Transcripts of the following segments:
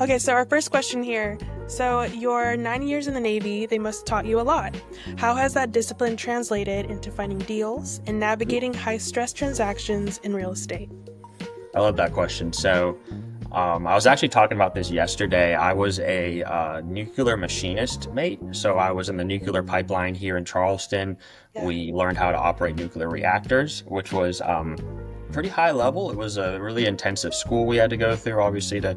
Okay, so our first question here. So, your 9 years in the Navy, they must have taught you a lot. How has that discipline translated into finding deals and navigating high stress transactions in real estate? I love that question. I was actually talking about this yesterday. I was a nuclear machinist, mate. So, I was in the nuclear pipeline here in Charleston. Yeah. We learned how to operate nuclear reactors, which was pretty high level. It was a really intensive school we had to go through, obviously, to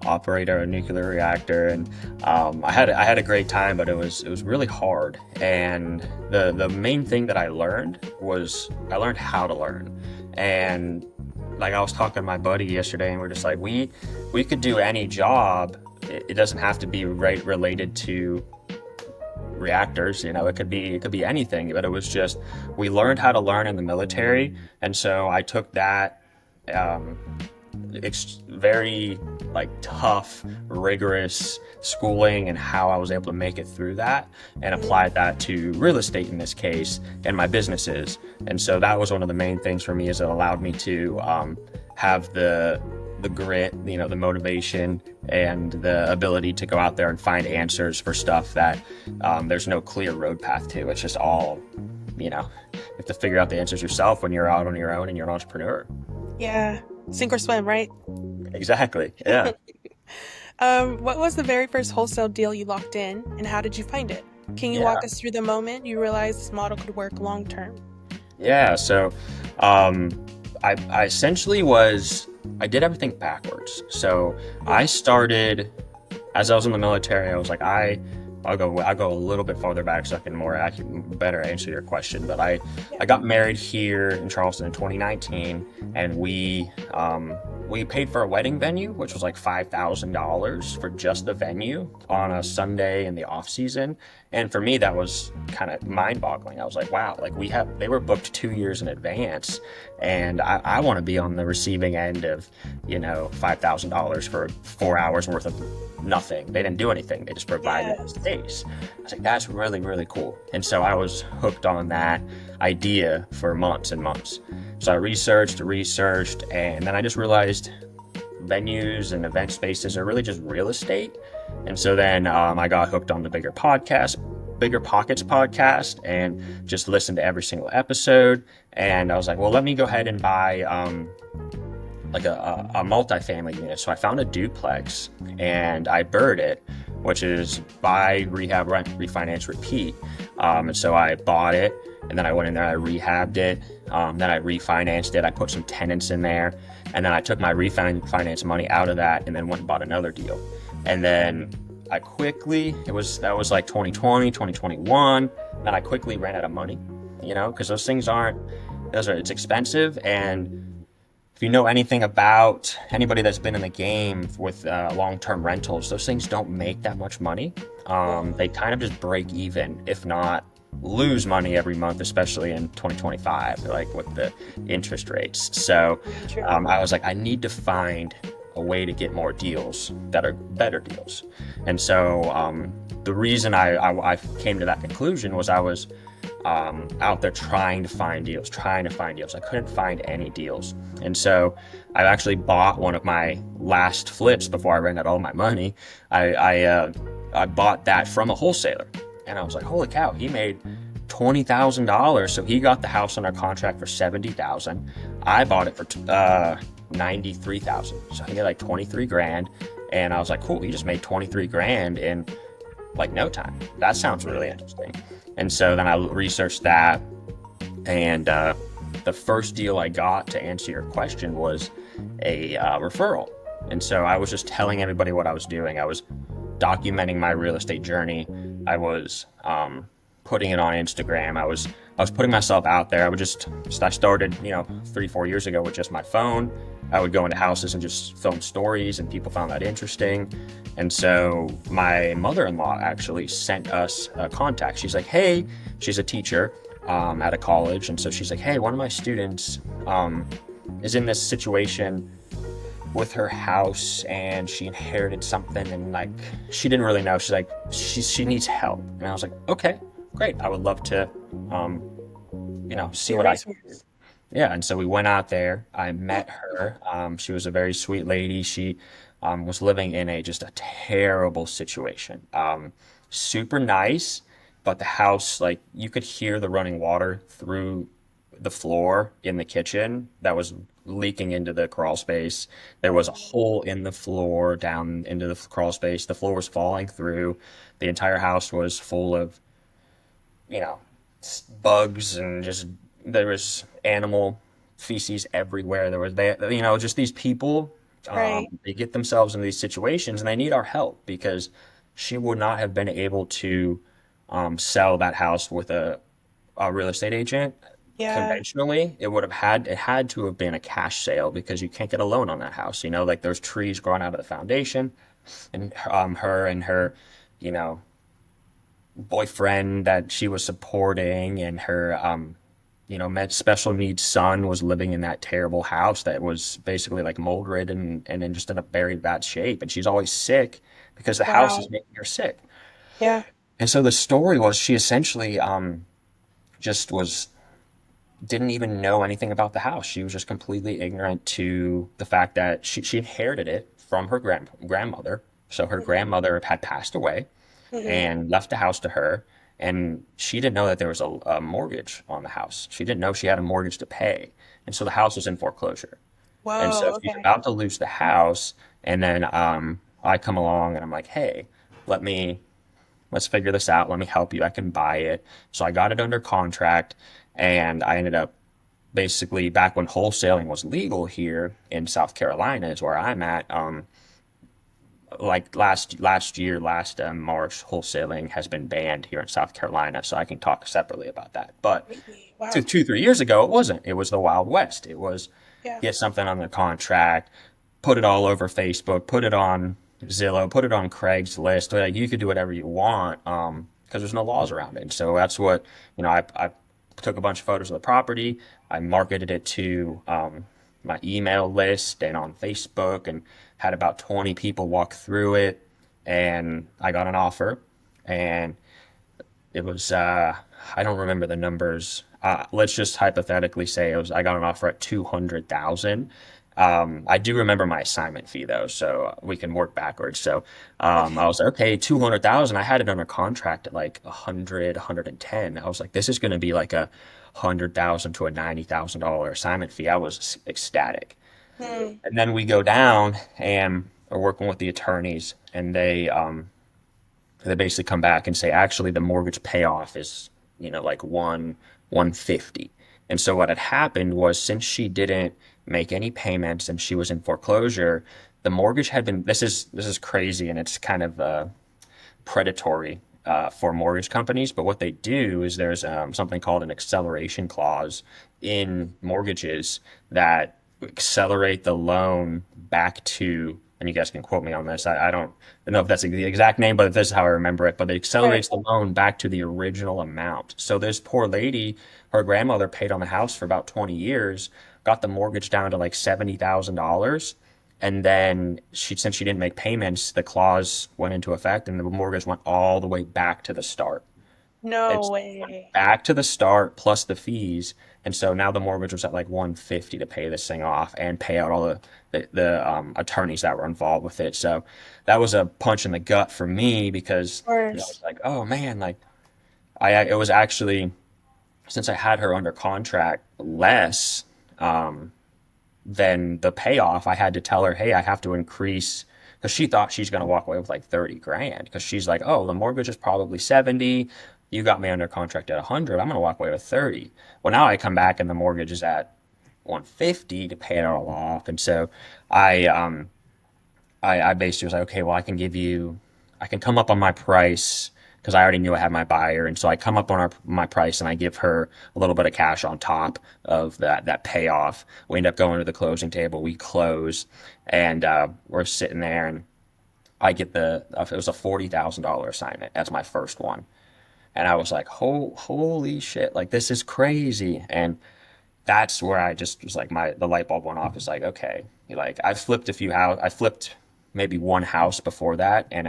operate a nuclear reactor. And I had a great time, but it was really hard. And the main thing that I learned was I learned how to learn. And like I was talking to my buddy yesterday, and we're just like, we could do any job. It doesn't have to be right related to reactors. It could be anything. But it was just we learned how to learn in the military, and so I took that um, very like tough, rigorous schooling and how I was able to make it through that and applied that to real estate in this case and my businesses. And so that was one of the main things for me is it allowed me to have the grit, the motivation and the ability to go out there and find answers for stuff that there's no clear road path to. It's just all, you have to figure out the answers yourself when you're out on your own and you're an entrepreneur. Yeah. Sink or swim, right? Exactly. Yeah. What was the very first wholesale deal you locked in, and how did you find it? Can you Yeah. walk us through the moment you realized this model could work long term? Yeah. Um, I essentially I did everything backwards. So I started as I was in the military. I was like, I'll go a little bit farther back so I can better answer your question. But Yeah. I got married here in Charleston in 2019, and we paid for a wedding venue, which was like $5,000 for just the venue on a Sunday in the off season. And for me, that was kind of mind boggling. I was like, wow, like they were booked 2 years in advance, and I want to be on the receiving end of, $5,000 for 4 hours worth of nothing. They didn't do anything. They just provided the Yes. space. I was like, that's really, really cool. And so I was hooked on that idea for months and months. So I researched, and then I just realized venues and event spaces are really just real estate. And so then I got hooked on the Bigger Pockets podcast, and just listened to every single episode. And I was like, well, let me go ahead and buy like a multifamily unit. So I found a duplex and I bird it, which is buy, rehab, rent, refinance, repeat. And so I bought it, and then I went in there, I rehabbed it, then I refinanced it, I put some tenants in there, and then I took my refinance money out of that and then went and bought another deal. And then that was like 2020, 2021, then I quickly ran out of money, because it's expensive. And if you know anything about anybody that's been in the game with long-term rentals, those things don't make that much money. They kind of just break even, if not lose money every month, especially in 2025, like with the interest rates. So True. I was like, I need to find a way to get more deals that are better deals. And so the reason I came to that conclusion was I was out there trying to find deals. I couldn't find any deals. And so I actually bought one of my last flips before I ran out all my money. I bought that from a wholesaler. And I was like, holy cow, he made $20,000. So he got the house under contract for $70,000. I bought it for 93,000. So he got like 23 grand. And I was like, cool, he just made 23 grand in like no time. That sounds really interesting. And so then I researched that, and the first deal I got, to answer your question, was a referral. And so I was just telling everybody what I was doing. I was documenting my real estate journey. I was putting it on Instagram. I was putting myself out there. I started 3-4 years ago with just my phone. I would go into houses and just film stories, and people found that interesting. And so my mother-in-law actually sent us a contact. She's like, hey, she's a teacher at a college. And so she's like, hey, one of my students is in this situation with her house, and she inherited something, and like she didn't really know. She's like, she needs help. And I was like, okay, great. I would love to see Be a what I can do. resource. Yeah, and so we went out there. I met her. She was a very sweet lady. She was living in a just a terrible situation. Super nice, but the house, like you could hear the running water through the floor in the kitchen that was leaking into the crawl space. There was a hole in the floor down into the crawl space. The floor was falling through. The entire house was full of, you know, bugs and just there was animal feces everywhere. There was just these people. Right. They get themselves into these situations and they need our help because she would not have been able to sell that house with a real estate agent Yeah. conventionally. It had to have been a cash sale because you can't get a loan on that house. Like there's trees growing out of the foundation, and her and her, you know, boyfriend that she was supporting and her med special needs son was living in that terrible house that was basically like mold ridden and in just in a very bad shape, and she's always sick because the house is Wow. making her sick. Yeah. And so the story was she essentially just was didn't even know anything about the house. She was just completely ignorant to the fact that she inherited it from her grandmother. So her Hmm. grandmother had passed away Hmm. and left the house to her. And she didn't know that there was a mortgage on the house. She didn't know she had a mortgage to pay. And so the house was in foreclosure. And so Whoa. she's Okay. about to lose the house. And then I come along and I'm like, hey, let me, let's figure this out. Let me help you. I can buy it. So I got it under contract and I ended up basically back when wholesaling was legal here in South Carolina is where I'm at. Like last year, last March, wholesaling has been banned here in South Carolina, so I can talk separately about that. But Really? two, Wow. 3 years ago, it wasn't. It was the Wild West. It was Yeah. get something on the contract, put it all over Facebook, put it on Zillow, put it on Craigslist. Like you could do whatever you want, because there's no laws around it. And so that's what I took a bunch of photos of the property. I marketed it to my email list and on Facebook, and had about 20 people walk through it. And I got an offer, and it was I don't remember the numbers. Let's just hypothetically say I got an offer at 200,000. I do remember my assignment fee though, so we can work backwards. So I Okay. was like, okay, 200,000. I had it under contract at like 100, 110. I was like, this is going to be like a 100,000 to a $90,000 assignment fee. I was ecstatic. Hmm. And then we go down and are working with the attorneys, and they basically come back and say, actually, the mortgage payoff is, like 150. And so what had happened was since she didn't make any payments and she was in foreclosure, the mortgage had been, this is crazy and it's kind of predatory for mortgage companies. But what they do is there's something called an acceleration clause in mortgages that accelerate the loan back to, and you guys can quote me on this. I don't know if that's the exact name, but this is how I remember it. But it Right. accelerates the loan back to the original amount. So this poor lady, her grandmother paid on the house for about 20 years, got the mortgage down to like $70,000, and then since she didn't make payments, the clause went into effect, and the mortgage went all the way back to the start. No It's way. back to the start plus the fees, and so now the mortgage was at like 150 to pay this thing off and pay out all the attorneys that were involved with it. So that was a punch in the gut for me because Of I was course. like, oh man, like it was actually since I had her under contract less. Then the payoff, I had to tell her, hey, I have to increase because she thought she's going to walk away with like 30 grand because she's like, oh, the mortgage is probably 70. You got me under contract at 100. I'm going to walk away with 30. Well, now I come back and the mortgage is at 150 to pay it all off. And so I, um, I basically was like, okay, well, I can come up on my price because I already knew I had my buyer, and so I come up on my price and I give her a little bit of cash on top of that payoff. We end up going to the closing table, we close, and we're sitting there, and I get it was a $40,000 assignment. That's my first one, and I was like, holy shit, like this is crazy, and that's where I just was like the light bulb went off. It's like, okay, like I flipped maybe one house before that, and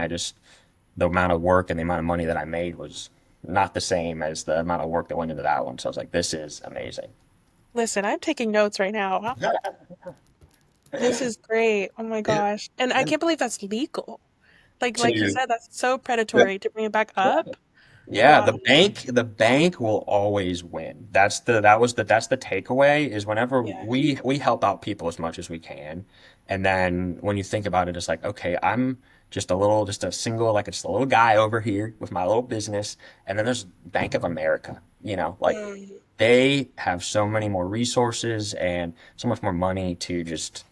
the amount of work and the amount of money that I made was not the same as the amount of work that went into that one. So I was like, this is amazing. Listen, I'm taking notes right now. This is great. Oh my Yeah. gosh. And I And can't believe that's legal. Like you to said, that's so predatory to bring it back up. Yeah, Wow. the bank will always win. That's the takeaway is whenever Yeah. we help out people as much as we can. And then when you think about it, it's like, okay, I'm just a single, like just a little guy over here with my little business. And then there's Bank of America, like Mm, they have so many more resources and so much more money to just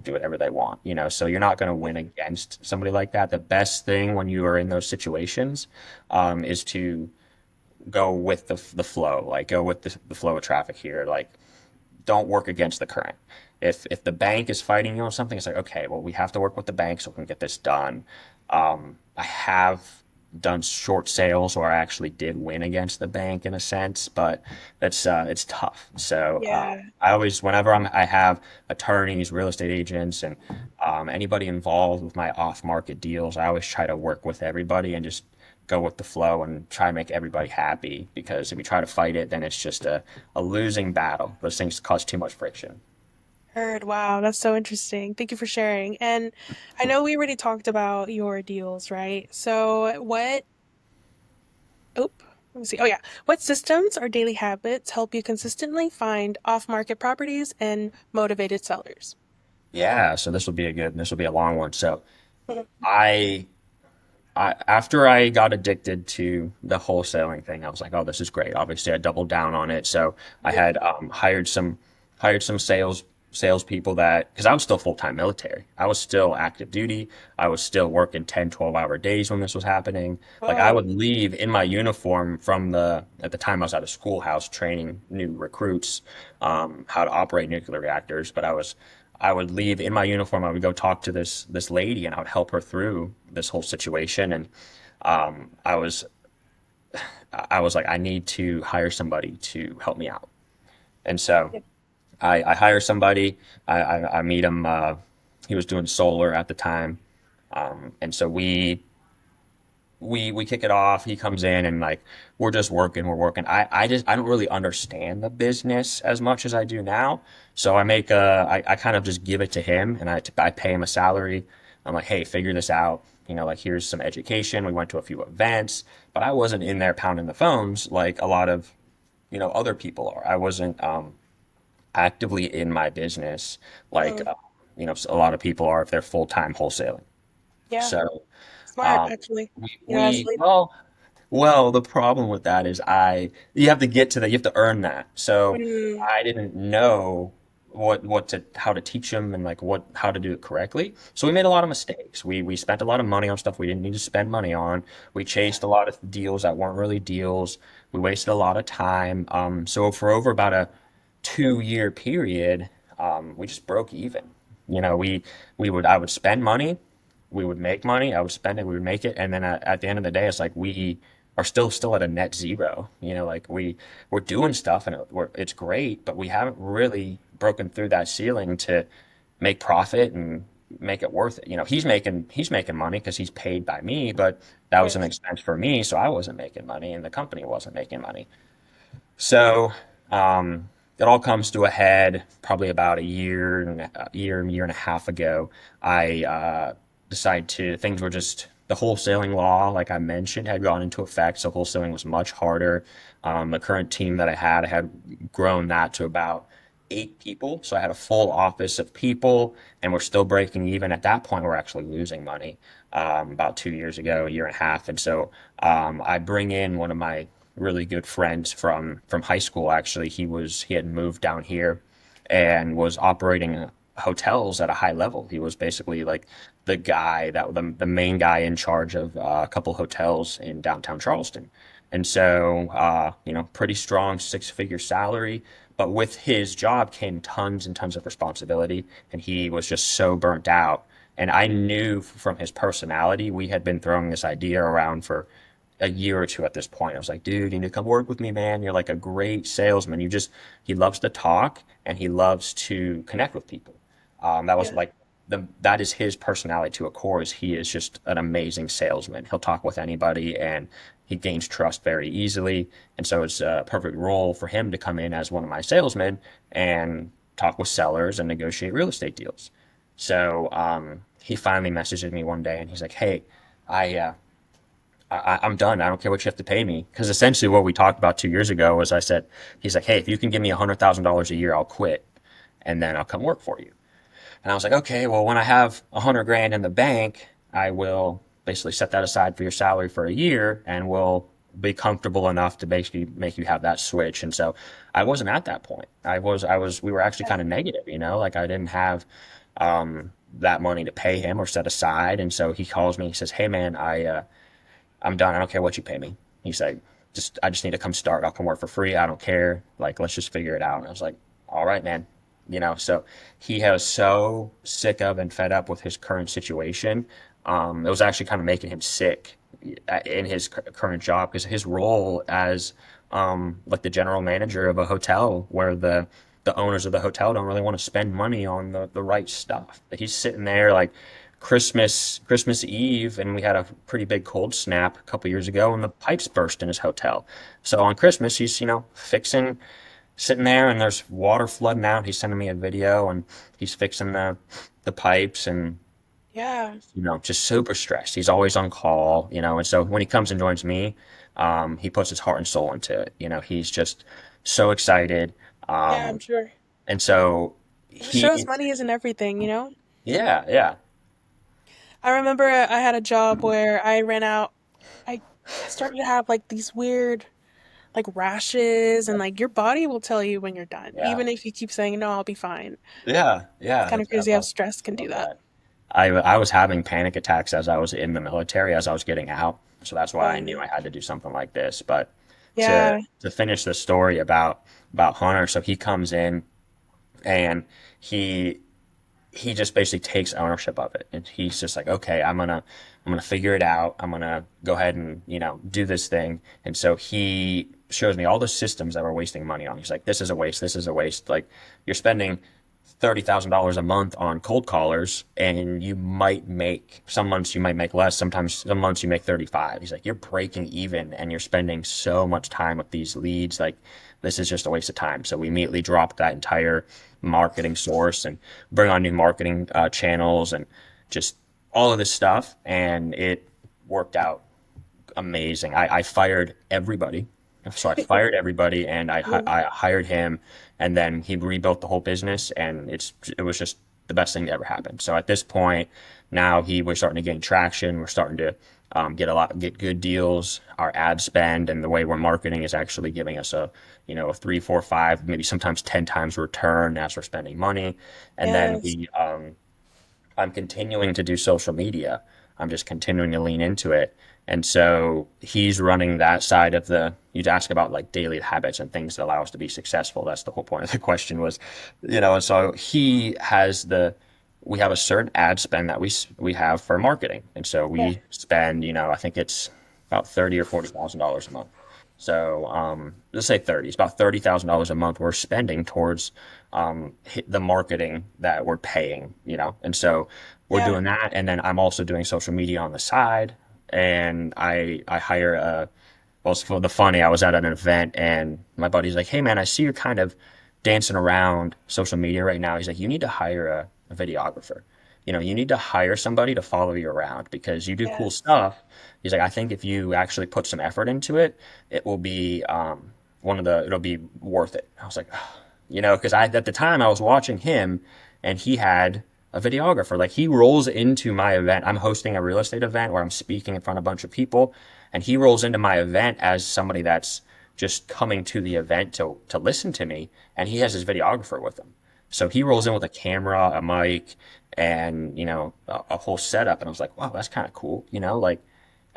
do whatever they want, so you're not going to win against somebody like that. The best thing when you are in those situations is to go with the flow, like go with the flow of traffic here. Like don't work against the current. If the bank is fighting you on something, it's like, okay, well, we have to work with the bank so we can get this done. I have done short sales where I actually did win against the bank in a sense, but it's tough. So yeah. I always, whenever I have attorneys, real estate agents, and anybody involved with my off-market deals, I always try to work with everybody and just go with the flow and try to make everybody happy. Because if you try to fight it, then it's just a losing battle. Those things cause too much friction. Heard. Wow, that's so interesting. Thank you for sharing. And I know we already talked about your deals, right? So oh, let me see. Oh yeah. What systems or daily habits help you consistently find off-market properties and motivated sellers? Yeah, so this will be a long one. So I after I got addicted to the wholesaling thing, I was like, oh, this is great. Obviously, I doubled down on it. So I had hired some salespeople that because I was still full-time military. I was still active duty. I was still working 10, 12-hour days when this was happening. Like I Oh, would leave in my uniform from at the time I was at a schoolhouse training new recruits how to operate nuclear reactors, but I would leave in my uniform. I would go talk to this lady, and I would help her through this whole situation. And um, I was I was like, I need to hire somebody to help me out. And so yeah. I hire somebody. I meet him. He was doing solar at the time, and so we kick it off. He comes in and like we're working. I don't really understand the business as much as I do now. So I kind of just give it to him and I pay him a salary. I'm like, hey, figure this out. Like here's some education. We went to a few events, but I wasn't in there pounding the phones like a lot of other people are. I wasn't actively in my business like Mm, a lot of people are if they're full time wholesaling. yeah. So Smart, um, actually. we, As a we leader. well, the problem with that is you have to get to that, you have to earn that. So Mm, I didn't know how to teach them and like how to do it correctly. So we made a lot of mistakes. We spent a lot of money on stuff we didn't need to spend money on. We yeah. chased a lot of deals that weren't really deals. We wasted a lot of time. So for over about a 2 year period, we just broke even. I would spend money, we would make money. I would spend it, we would make it, and then at the end of the day, it's like we are still at a net zero. Like we're doing stuff and it's great, but we haven't really broken through that ceiling to make profit and make it worth it. He's making money because he's paid by me, but that was an Yes. expense for me, so I wasn't making money, and the company wasn't making money. So it all comes to a head probably about a year and a half ago. I decided things were just the wholesaling law, like I mentioned, had gone into effect. So wholesaling was much harder. The current team that I had grown that to about 8 people. So I had a full office of people, and we're still breaking even. At that point, we're actually losing money about 2 years ago, a year and a half. And so I bring in one of my really good friends from high school. Actually, he had moved down here and was operating hotels at a high level. He was basically like the main guy in charge of a couple hotels in downtown Charleston. And so, pretty strong 6-figure salary, but with his job came tons and tons of responsibility, and he was just so burnt out. And I knew from his personality, we had been throwing this idea around for a year or two at this point. I was like, dude, you need to come work with me, man. You're like a great salesman. He loves to talk and he loves to connect with people. That was Yeah. like that is his personality to a core. Is he is just an amazing salesman. He'll talk with anybody and he gains trust very easily. And so it's a perfect role for him to come in as one of my salesmen and talk with sellers and negotiate real estate deals. So he finally messages me one day and he's like, "Hey, I, uh, I'm done. I don't care what you have to pay me." Because essentially what we talked about 2 years ago was I said, he's like, "Hey, if you can give me $100,000 a year, I'll quit and then I'll come work for you." And I was like, "Okay, well, when I have 100 grand in the bank, I will basically set that aside for your salary for a year and we'll be comfortable enough to basically make you have that switch." And so I wasn't at that point. We were actually kind of negative, like I didn't have that money to pay him or set aside. And so he calls me, he says, "Hey man, I'm done. I don't care what you pay me." He's like, I just need to come start. I'll come work for free. I don't care. Like, let's just figure it out." And I was like, "All right, man." So he was so sick of and fed up with his current situation. It was actually kind of making him sick in his current job because his role as like the general manager of a hotel where the owners of the hotel don't really want to spend money on the right stuff. He's sitting there like Christmas Eve, and we had a pretty big cold snap a couple years ago, and the pipes burst in his hotel. So on Christmas, he's fixing, sitting there, and there's water flooding out. He's sending me a video, and he's fixing the pipes, and Yeah. just super stressed. He's always on call, and so when he comes and joins me, he puts his heart and soul into it. He's just so excited. Yeah, I'm Um, sure. and so It just shows he, money isn't everything, you know? yeah, yeah, I remember I had a job where I ran out. I started to have like these weird like rashes, and like your body will tell you when you're done, yeah, even if you keep saying no, I'll be fine. yeah, It's yeah. kind of I crazy how stress can do love that. that. I was having panic attacks as I was in the military, as I was getting out. So that's why I knew Um, I had to do something like this. But to yeah, to finish the story about Hunter, so he comes in and he he just basically takes ownership of it, and he's just like, "Okay, I'm gonna figure it out. I'm gonna go ahead and do this thing." And so he shows me all the systems that we're wasting money on. He's like, "This is a waste. This is a waste. Like, you're spending $30,000 a month on cold callers, and you might make some months you might make less. Sometimes some months you make 35." He's like, "You're breaking even, and you're spending so much time with these leads. Like, this is just a waste of time." So we immediately dropped that entire marketing source and bring on new marketing channels and just all of this stuff, and it worked out amazing. I fired everybody. So I fired everybody, and yeah, I hired him, and then he rebuilt the whole business, and it was just the best thing that ever happened. So at this point, now we're starting to gain traction. We're starting to get good deals. Our ad spend and the way we're marketing is actually giving us a 3, 4, 5, maybe sometimes 10 times return as we're spending money. And then yes, I'm continuing to do social media. I'm just continuing to lean into it. And so he's running that side of you'd ask about like daily habits and things that allow us to be successful. That's the whole point of the question was, and so we have a certain ad spend that we have for marketing. And so yeah, we spend, I think it's about 30 or $40,000 a month. So let's say 30. It's about $30,000 a month we're spending towards the marketing that we're paying, And so we're yeah, doing that, and then I'm also doing social media on the side, and I hire a. Well, for the funny, I was at an event, and my buddy's like, "Hey man, I see you're kind of dancing around social media right now." He's like, "You need to hire a videographer. You need to hire somebody to follow you around because you do cool yes, stuff." He's like, "I think if you actually put some effort into it, it will be it'll be worth it." I was like, because at the time I was watching him, and he had a videographer. Like, he rolls into my event. I'm hosting a real estate event where I'm speaking in front of a bunch of people, and he rolls into my event as somebody that's just coming to the event to listen to me, and he has his videographer with him. So he rolls in with a camera, a mic, and a whole setup, and I was like, wow, that's kind of cool. Like,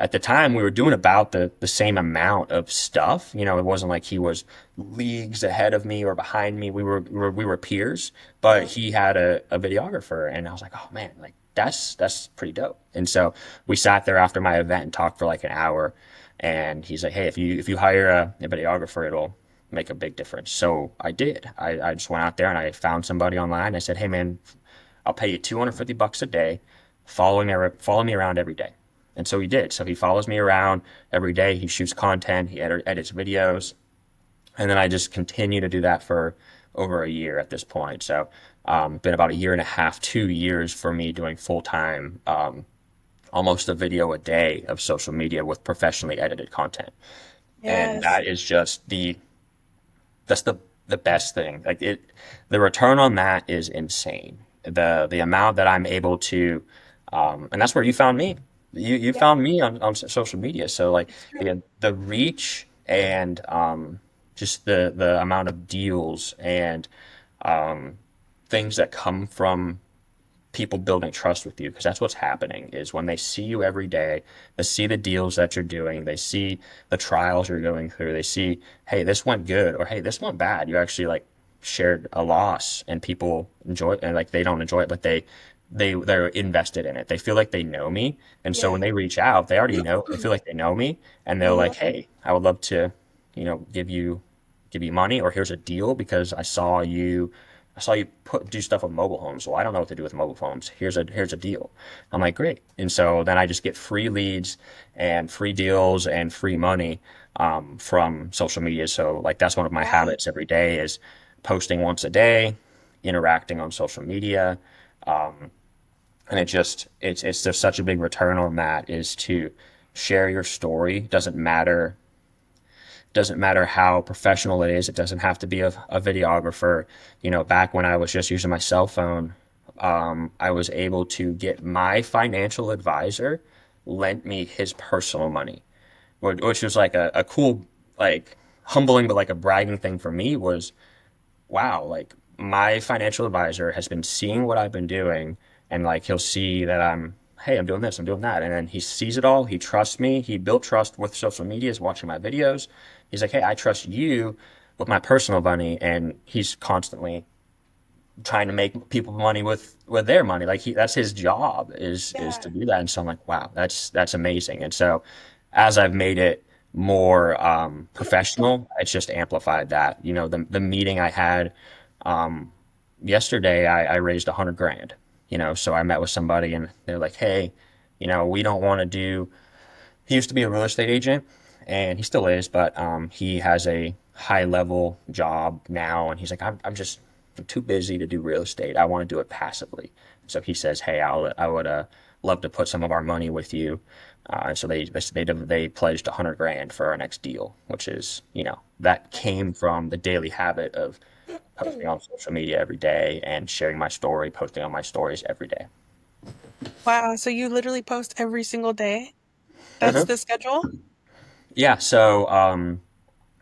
at the time we were doing about the same amount of stuff. It wasn't like he was leagues ahead of me or behind me. We were peers, but yeah, he had a videographer, and I was like, oh man, like that's pretty dope. And so we sat there after my event and talked for like an hour, and he's like, hey, if you hire a videographer, it'll make a big difference. So I did. I just went out there and I found somebody online. I said, hey man, I'll pay you $250 a day. Follow me around every day. And so he did. So he follows me around every day. He shoots content. He edits videos. And then I just continue to do that for over a year at this point. So been about a year and a half, 2 years for me doing full time, almost a video a day of social media with professionally edited content. And Yes. that is just that's the best thing. Like the return on that is insane. The amount that I'm able to, and that's where you found me. You Yeah, found me on social media. So like it's true. the reach and just the amount of deals and things that come from people building trust with you, because that's what's happening is when they see you every day, they see the deals that you're doing, they see the trials you're going through, they see, hey, this went good, or hey, this went bad. You actually like shared a loss and people enjoy it, and like they don't enjoy it, but they're invested in it. They feel like they know me. And so when Yeah. they reach out, they already know, they feel like they know me, and they're like, Mhm. hey, I would love to, give you money, or here's a deal because I saw you do stuff with mobile homes. Well, I don't know what to do with mobile homes. Here's a deal. I'm like, great. And so then I just get free leads and free deals and free money from social media. So like that's one of my Yeah. habits every day is posting once a day, interacting on social media, and it's just such a big return on that is to share your story. Doesn't matter how professional it is. It doesn't have to be a videographer. Back when I was just using my cell phone, I was able to get my financial advisor lent me his personal money, which was like a cool, like humbling, but like a bragging thing for me was wow, like my financial advisor has been seeing what I've been doing, and like he'll see that hey, I'm doing this, I'm doing that. And then he sees it all. He trusts me. He built trust with social media, is watching my videos. He's like, hey, I trust you with my personal money. And he's constantly trying to make people money with their money. Like that's his job is to Yeah. do that. And so I'm like, wow, that's amazing. And so as I've made it more professional, it's just amplified that. The meeting I had yesterday, I raised 100 grand. So I met with somebody and they're like, hey, we don't want to do. He used to be a real estate agent, and he still is, but he has a high level job now, and he's like, I'm too busy to do real estate. I want to do it passively. So he says, hey, I would love to put some of our money with you. So they pledged 100 grand for our next deal, which is that came from the daily habit of posting on social media every day and sharing my story, posting on my stories every day. Wow, so you literally post every single day? That's Uh-huh. the schedule? Yeah, so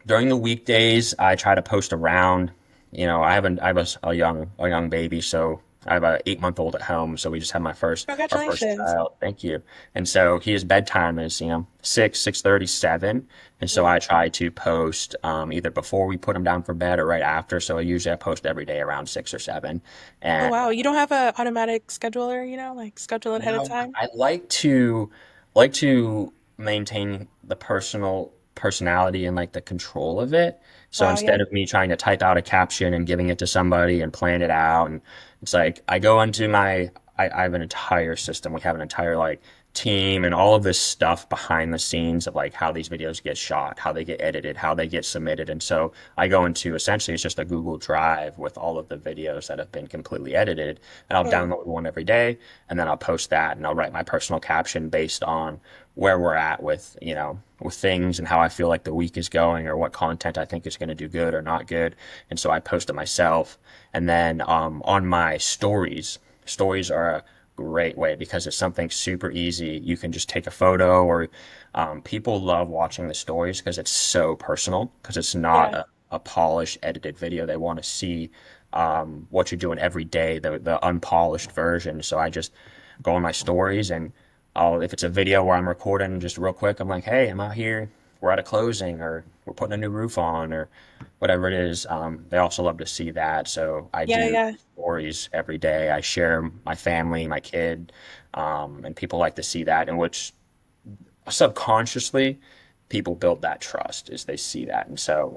during the weekdays, I try to post around. I have a young baby, so I have a 8 month old at home. So we just had our first Congratulations. child. Thank you. And so his bedtime is 6:30, 7, and so Yeah. I try to post either before we put him down for bed or right after. So usually I post every day around 6 or 7. Oh And wow, you don't have a automatic scheduler, like schedule it ahead of no, time? I like to maintain the personality and like the control of it. So Wow, yeah. instead of me trying to type out a caption and giving it to somebody and plan it out, and it's like I go into I have an entire system. We have an entire like team and all of this stuff behind the scenes of like how these videos get shot, how they get edited, how they get submitted. And so I go into essentially it's just a Google Drive with all of the videos that have been completely edited, and I'll Mm. download one every day, and then I'll post that, and I'll write my personal caption based on where we're at with things and how I feel like the week is going or what content I think is going to do good or not good. And so I post it myself, and then on my stories. Stories are a great way because it's something super easy. You can just take a photo, or people love watching the stories because it's so personal, because it's not Yeah. a polished, edited video. They want to see what you're doing every day, the unpolished version. So I just go on my stories, and if it's a video where I'm recording just real quick, I'm like, hey, I'm out here. We're at a closing, or we're putting a new roof on, or whatever it is. They also love to see that. So I Yeah, do yeah. stories every day. I share my family, my kid, and people like to see that. In which subconsciously, people build that trust as they see that. And so,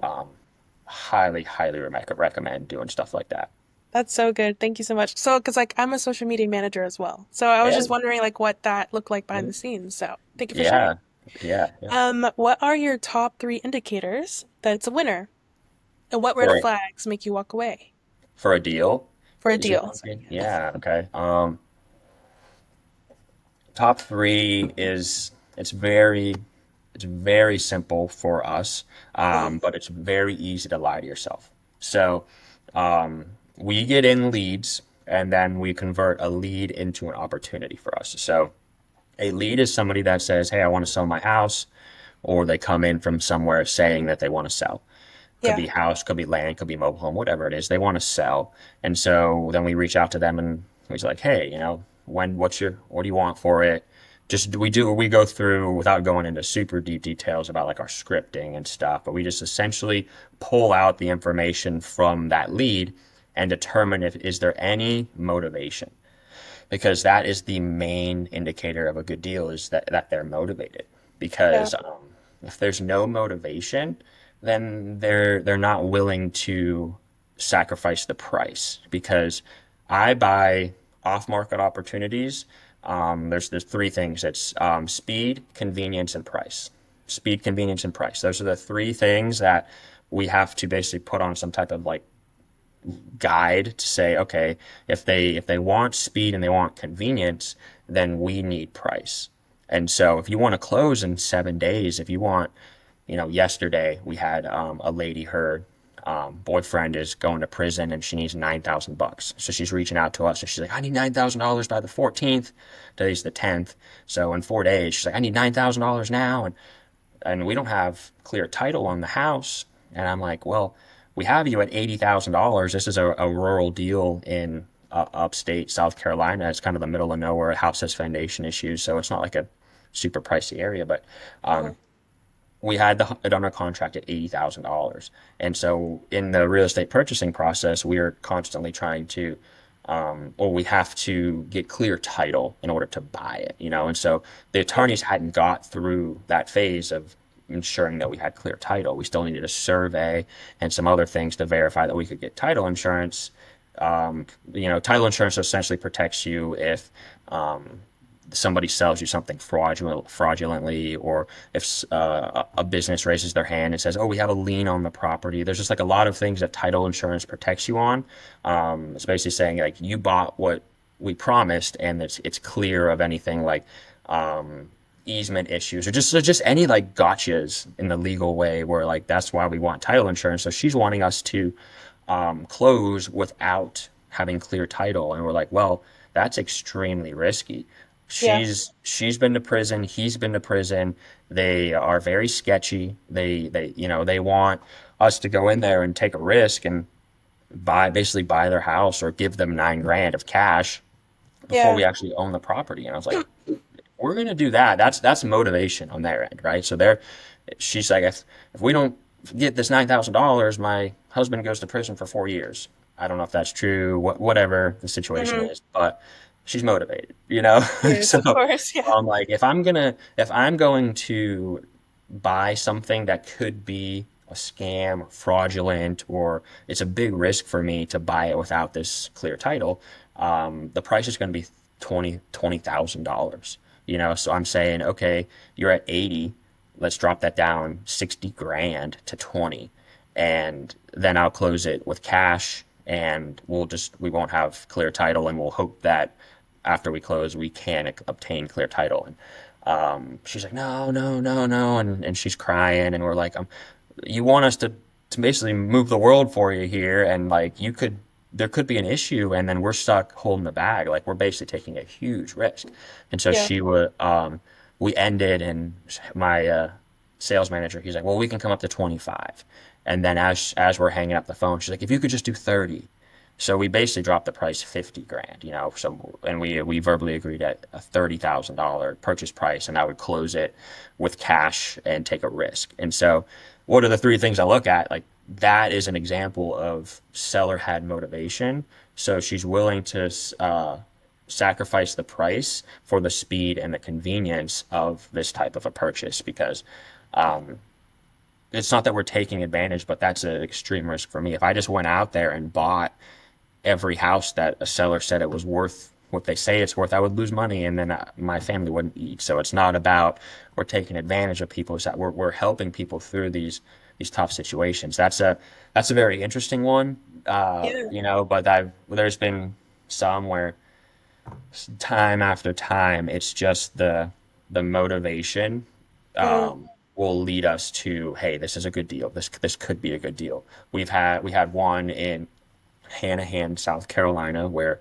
highly, highly recommend doing stuff like that. That's so good. Thank you so much. So, because like I'm a social media manager as well. So I was Yeah, just wondering like what that looked like behind the scenes. So thank you for sharing. yeah, yeah, yeah. What are your top three indicators that it's a winner? And what red For flags make you walk away? for a deal. for a Is your deal. top Sorry. three? Yeah, okay. Top three is it's very simple for us, Mhm. but it's very easy to lie to yourself. So we get in leads and then we convert a lead into an opportunity for us. So a lead is somebody that says, "Hey, I want to sell my house," or they come in from somewhere saying that they want to sell. Could Yeah. be house, could be land, could be mobile home, whatever it is. They want to sell. And so then we reach out to them and he's like, "Hey, what do you want for it?" Just we go through without going into super deep details about like our scripting and stuff, but we just essentially pull out the information from that lead and determine if is there any motivation, because that is the main indicator of a good deal, is that they're motivated. Yeah. Because if there's no motivation, then they're not willing to sacrifice the price. Because I buy off market opportunities. There's three things. It's speed, convenience, and price. Speed, convenience, and price. Those are the three things that we have to basically put on some type of like guide to say, okay, if they want speed and they want convenience, then we need price. And so if you want to close in 7 days, if you want, yesterday we had a lady, her boyfriend is going to prison and she needs 9,000 bucks. So she's reaching out to us and she's like, I need $9,000 by the 14th. Today's the 10th. So in 4 days, she's like, I need $9,000 now. And we don't have clear title on the house. And I'm like, well, we have you at $80,000. This is a rural deal in upstate South Carolina. It's kind of the middle of nowhere. A house has foundation issues, so it's not like a super pricey area. But Mhm. we had it under contract at $80,000. And so in the real estate purchasing process, we are constantly trying to, or we have to get clear title in order to buy it. And so the Yeah. attorneys hadn't got through that phase of ensuring that we had clear title. We still needed a survey and some other things to verify that we could get title insurance. Title insurance essentially protects you if somebody sells you something fraudulently, or if a business raises their hand and says, "Oh, we have a lien on the property." There's just like a lot of things that title insurance protects you on. It's basically saying like you bought what we promised, and it's clear of anything like easement issues or just any like gotchas in the legal way, where like that's why we want title insurance. So she's wanting us to close without having clear title, and we're like, well, that's extremely risky. Yeah. She's been to prison, he's been to prison. They are very sketchy. They want us to go in there and take a risk and basically buy their house or give them 9 grand of cash before Yeah. we actually own the property. And I was like, we're gonna do that. That's motivation on their end, right? So she's like, if we don't get this $9,000, my husband goes to prison for 4 years. I don't know if that's true, whatever the situation Hmm. is, but she's motivated. Yes, So of course. Yeah. I'm like, if I'm going to buy something that could be a scam, fraudulent, or it's a big risk for me to buy it without this clear title, the price is going to be $20,000. So I'm saying, okay, you're at 80, let's drop that down 60 grand to 20, and then I'll close it with cash, and we won't have clear title, and we'll hope that after we close we can obtain clear title. And she's like, no, no, no, no, and she's crying, and we're like, you want us to basically move the world for you here, and like there could be an issue, and then we're stuck holding the bag. Like we're basically taking a huge risk. And so Yeah. we ended, and my sales manager, he's like, well, we can come up to 25. And then as we're hanging up the phone, she's like, if you could just do 30. So we basically dropped the price 50 grand. So, and we verbally agreed at a $30,000 purchase price, and I would close it with cash and take a risk. And so, what are the three things I look at? Like that is an example of seller had motivation, so she's willing to sacrifice the price for the speed and the convenience of this type of a purchase, because it's not that we're taking advantage, but that's an extreme risk for me. If I just went out there and bought every house that a seller said it was worth what they say it's worth, I would lose money, and then my family wouldn't eat. So it's not about we're taking advantage of people. It's that we're helping people through these these tough situations. That's a very interesting one. Yeah. But there's been some where time after time, it's just the motivation Mhm. will lead us to, hey, this is a good deal. This could be a good deal. We had one in Hanahan, South Carolina, where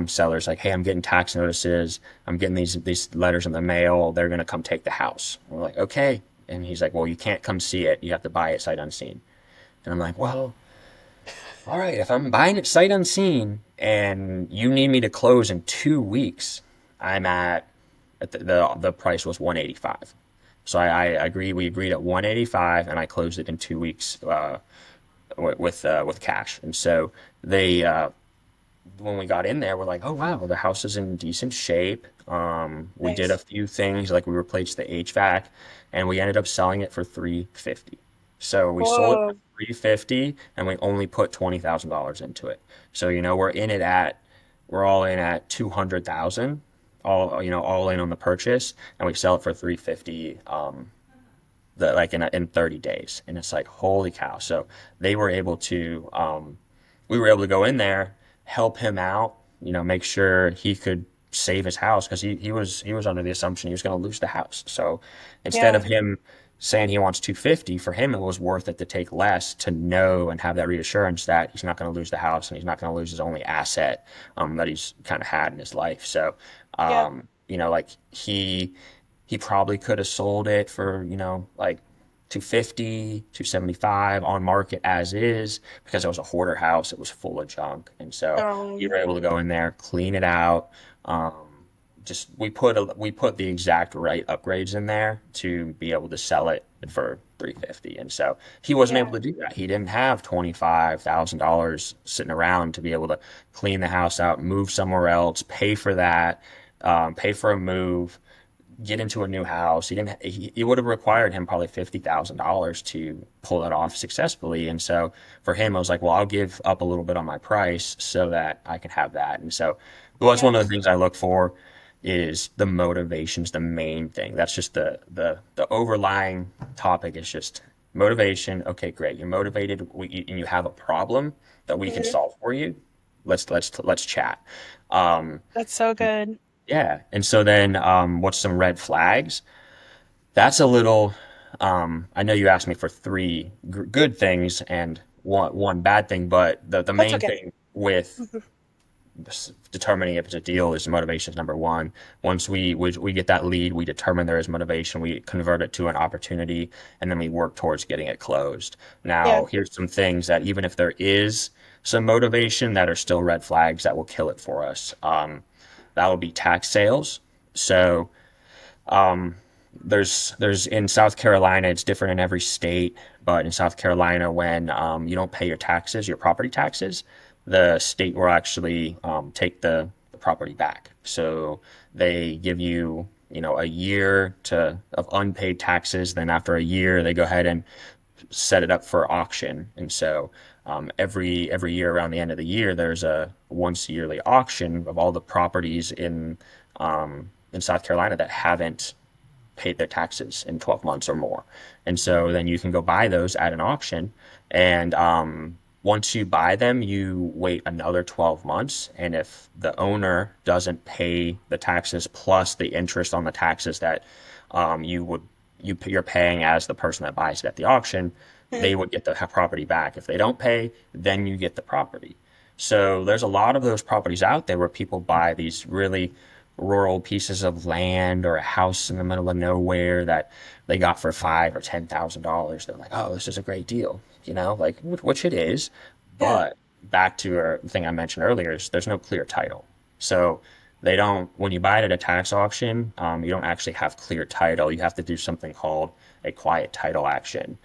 sellers like, hey, I'm getting tax notices. I'm getting these letters in the mail. They're gonna come take the house. We're like, okay. And he's like, well, you can't come see it. You have to buy it sight unseen. And I'm like, well, all right, if I'm buying it sight unseen and you need me to close in 2 weeks, I'm at the price was 185. So I agree. We agreed at 185, and I closed it in 2 weeks with cash. And so they when we got in there, we're like, oh wow, the house is in decent shape. We did a Nice. few things like we replaced the HVAC, and we ended up selling it for 350. So we sold it for Whoa. 350, and we only put $20,000 into it. So we're all in at 200,000, all in on the purchase, and we sell it for 350. In 30 days, and it's like holy cow. So they were able to we were able to go in there, help him out, make sure he could save his house because he was under the assumption he was going to lose the house. So instead Yeah. of him saying he wants 250, for him it was worth it to take less to know and have that reassurance that he's not going to lose the house and he's not going to lose his only asset that he's kind of had in his life. So Yeah. like he probably could have sold it for, like 250, 275 on market as is because it was a hoarder house. It was full of junk. And so you Um. were able to go in there, clean it out. Um, just we put the exact right upgrades in there to be able to sell it for 350. And so he wasn't able Yeah. to do that. He didn't have $25,000 sitting around to be able to clean the house out, move somewhere else, pay for that, pay for a move, get into a new house. He didn't. It would have required him probably $50,000 to pull that off successfully. And so for him, I was like, well, I'll give up a little bit on my price so that I can have that. And so it was one Yeah. of the things I look for is the motivation's the main thing. That's just the overlying topic is just motivation. Okay, great. You're motivated and you have a problem that we can Mhm. solve for you. Let's chat. Um, That's so good. yeah. And so then, what's some red flags? That's a little, I know you asked me for three good things and one bad thing, but the That's main okay. thing with Mhm. determining if it's a deal is motivation is number one. Once we get that lead, we determine there is motivation, we convert it to an opportunity, and then we work towards getting it closed. Yeah. Now, here's some things that even if there is some motivation, that are still red flags that will kill it for us. That will be tax sales. So there's in South Carolina, it's different in every state, but in South Carolina, when you don't pay your taxes, your property taxes, the state will actually take the property back. So they give you, a year of unpaid taxes. Then after a year, they go ahead and set it up for auction. And so every year around the end of the year, there's a once yearly auction of all the properties in South Carolina that haven't paid their taxes in 12 months or more. And so then you can go buy those at an auction. And once you buy them, you wait another 12 months. And if the owner doesn't pay the taxes plus the interest on the taxes that you're paying as the person that buys it at the auction, Mhm. they would get the property back. If they don't pay, then you get the property. So there's a lot of those properties out there where people buy these really rural pieces of land or a house in the middle of nowhere that they got for $5,000 or $10,000. They're like, oh, this is a great deal, like which it is. Yeah. But back to the thing I mentioned earlier is there's no clear title. So they don't, when you buy it at a tax auction, you don't actually have clear title. You have to do something called a quiet title action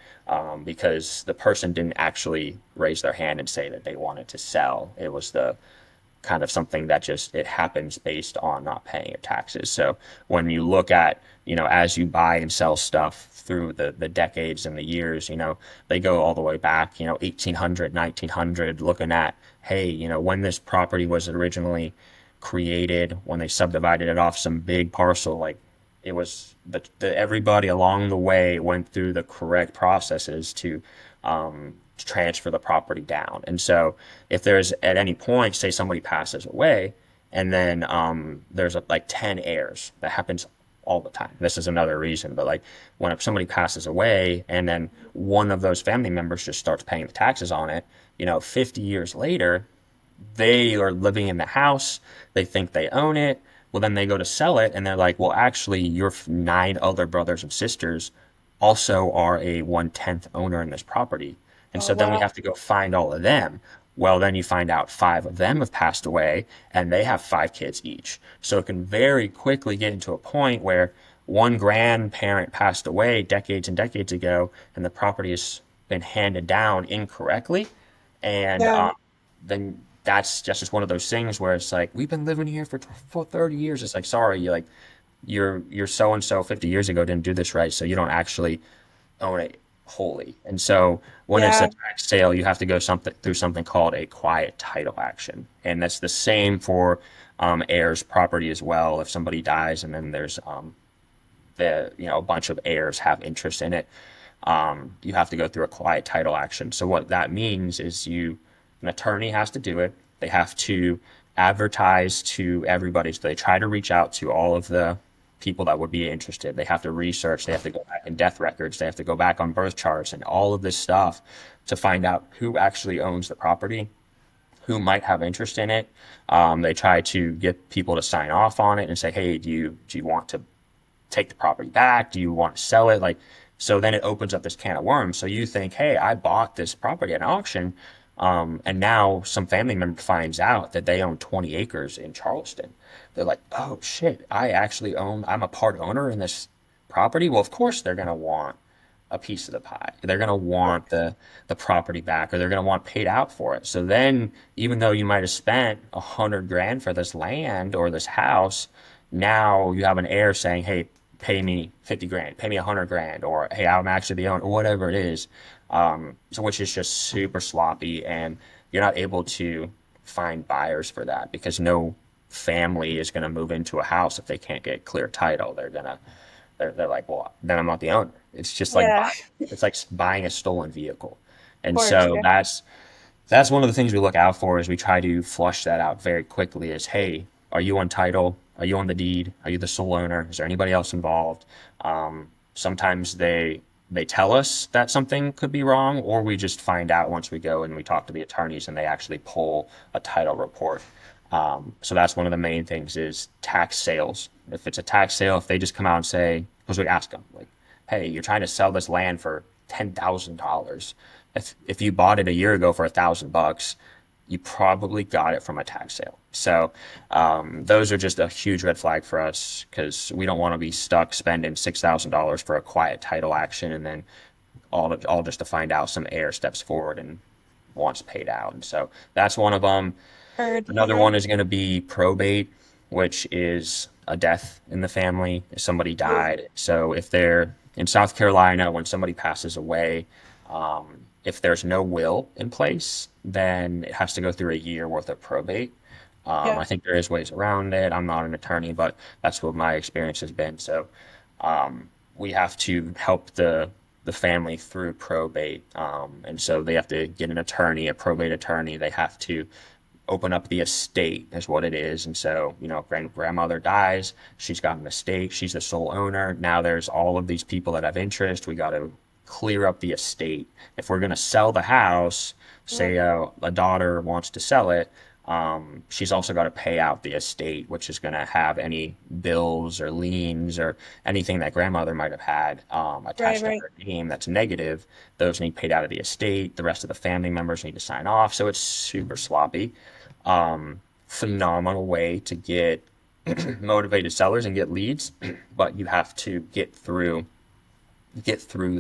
because the person didn't actually raise their hand and say that they wanted to sell. It was the kind of something that just it happens based on not paying your taxes. So when you look at, as you buy and sell stuff through the decades and the years, they go all the way back, 1800, 1900, looking at, hey, when this property was originally created, when they subdivided it off some big parcel, like it was the everybody along the way went through the correct processes to transfer the property down. And so if there's at any point, say somebody passes away, and then there's like 10 heirs, that happens all the time. This is another reason, but like when somebody passes away and then one of those family members just starts paying the taxes on it, 50 years later, they are living in the house. They think they own it. Well, then they go to sell it and they're like, well, actually, your nine other brothers and sisters also are a 1/10 owner in this property. And Oh, so then we wow. have to go find all of them. Well, then you find out five of them have passed away and they have five kids each. So it can very quickly get into a point where one grandparent passed away decades and decades ago and the property has been handed down incorrectly. And Yeah. then that's just one of those things where it's like we've been living here for 30 years. It's like sorry, you like you're so and so 50 years ago didn't do this right, so you don't actually own it wholly. And so when it's a Yeah. tax sale, you have to go something through something called a quiet title action, and that's the same for heirs property as well. If somebody dies and then there's a bunch of heirs have interest in it, you have to go through a quiet title action. So what that means is an attorney has to do it. They have to advertise to everybody. So they try to reach out to all of the people that would be interested. They have to research. They have to go back in death records. They have to go back on birth charts and all of this stuff to find out who actually owns the property, who might have interest in it. They try to get people to sign off on it and say, hey, do you want to take the property back? Do you want to sell it? Like, so then it opens up this can of worms. So you think, hey, I bought this property at an auction, and now some family member finds out that they own 20 acres in Charleston. They're like, oh shit, I'm a part owner in this property. Well, of course they're gonna want a piece of the pie. They're going to want the property back, or they're going to want paid out for it. So then, even though you might have spent 100 grand for this land or this house, now you have an heir saying, "Hey, pay me 50 grand, pay me 100 grand," or "Hey, I'm actually the owner," or whatever it is. So which is just super sloppy, and you're not able to find buyers for that because no family is going to move into a house if they can't get clear title. They're like, well, then I'm not the owner. It's just like Yeah. buying, it's like buying a stolen vehicle. Of And course. so Yeah. that's one of the things we look out for is we try to flush that out very quickly is, hey, are you on title? Are you on the deed? Are you the sole owner? Is there anybody else involved? Sometimes they tell us that something could be wrong, or we just find out once we go and we talk to the attorneys and they actually pull a title report. So that's one of the main things is tax sales. If it's a tax sale, if they just come out and say, because we ask them, like, hey, you're trying to sell this land for $10,000. If you bought it a year ago for $1,000, you probably got it from a tax sale. So those are just a huge red flag for us because we don't want to be stuck spending $6,000 for a quiet title action and then all just to find out some heir steps forward and wants paid out. And so that's one of them. Heard. Another one is going to be probate, which is a death in the family. If somebody died. So if they're in South Carolina, when somebody passes away, if there's no will in place, then it has to go through a year worth of probate. Yeah. I think there is ways around it. I'm not an attorney, but that's what my experience has been. So we have to help the family through probate, and so they have to get an attorney, a probate attorney. They have to open up the estate is what it is. And so, grandmother dies, she's got an estate, she's the sole owner. Now there's all of these people that have interest. We got to clear up the estate. If we're going to sell the house, say a daughter wants to sell it, she's also got to pay out the estate, which is going to have any bills or liens or anything that grandmother might have had Right. attached to Right. her name that's negative. Those need paid out of the estate. The rest of the family members need to sign off. So it's super sloppy. Phenomenal way to get motivated sellers and get leads, but you have to get through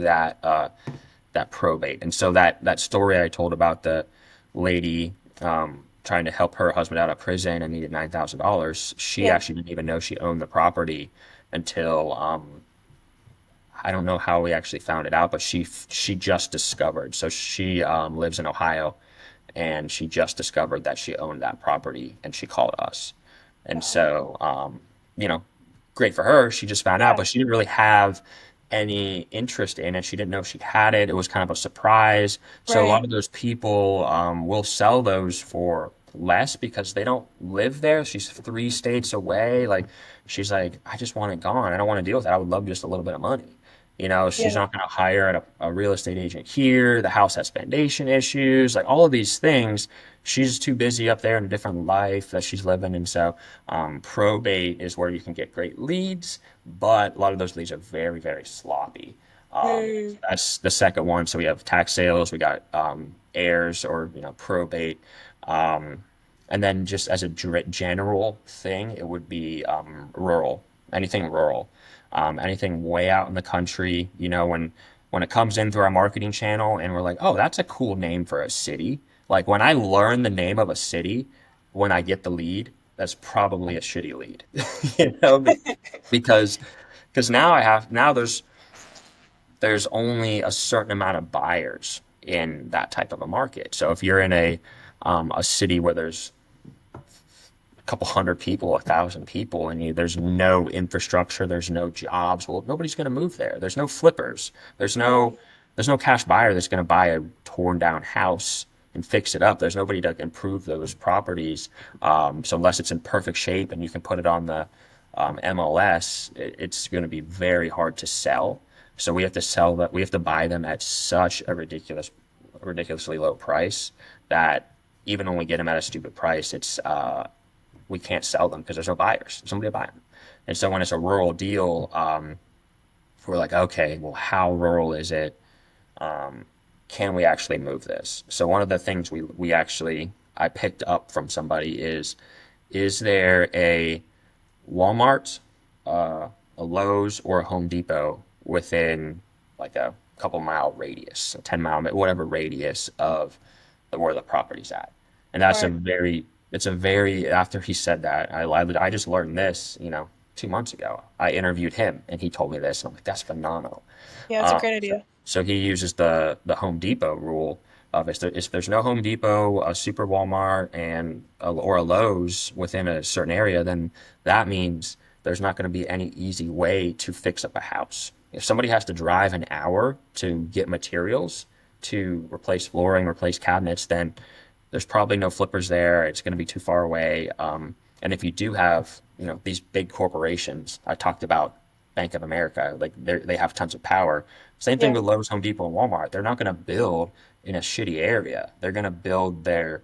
that probate. And so that story I told about the lady trying to help her husband out of prison and needed $9,000, she Yeah. actually didn't even know she owned the property until I don't know how we actually found it out, but she just discovered. So she lives in Ohio, and she just discovered that she owned that property, and she called us. And so, you know, great for her. She just found out, Yeah. but she didn't really have any interest in it. She didn't know she had it. It was kind of a surprise. So a lot Right. of those people will sell those for less because they don't live there. She's 3 states away. Like she's like, I just want it gone. I don't want to deal with it. I would love just a little bit of money. You know, she's Yeah. not going to hire a real estate agent here. The house has foundation issues, like all of these things. She's too busy up there in a different life that she's living. And so, probate is where you can get great leads, but a lot of those leads are very, very sloppy. Mm, That's the second one. So we have tax sales, we got heirs or probate, um, and then just as a general thing, it would be rural, anything rural, anything way out in the country. When it comes in through our marketing channel, and we're like, oh, that's a cool name for a city. Like when I learn the name of a city, when I get the lead, that's probably a shitty lead, you know, because now there's only a certain amount of buyers in that type of a market. So if you're in a city where there's a couple hundred people, 1,000 people, and there's no infrastructure, there's no jobs, well, nobody's going to move there. There's no flippers. There's right. no there's no cash buyer that's going to buy a torn down house and fix it up. There's nobody to improve those properties. So unless it's in perfect shape and you can put it on the MLS, it's going to be very hard to sell. So we have to sell that. We have to buy them at such a ridiculously low price that even when we get them at a stupid price, it's we can't sell them because there's no buyers. There's nobody to buy them. And so when it's a rural deal, we're like, okay, well, how rural is it? Can we actually move this? So one of the things we actually I picked up from somebody is there a Walmart, a Lowe's, or a Home Depot within like a couple mile radius, a 10 mile, whatever radius of where the property's at. And that's Right. it's a very, after he said that, I just learned this, 2 months ago. I interviewed him and he told me this, and I'm like, that's phenomenal. Yeah, it's a great idea. So he uses the Home Depot rule of if there's no Home Depot, a Super Walmart, or a Lowe's within a certain area, then that means there's not going to be any easy way to fix up a house. If somebody has to drive an hour to get materials to replace flooring, replace cabinets, then there's probably no flippers there. It's going to be too far away. And if you do have, these big corporations, I talked about Bank of America, like they have tons of power. Same thing Yeah. with Lowe's, Home Depot, and Walmart. They're not going to build in a shitty area. They're going to build a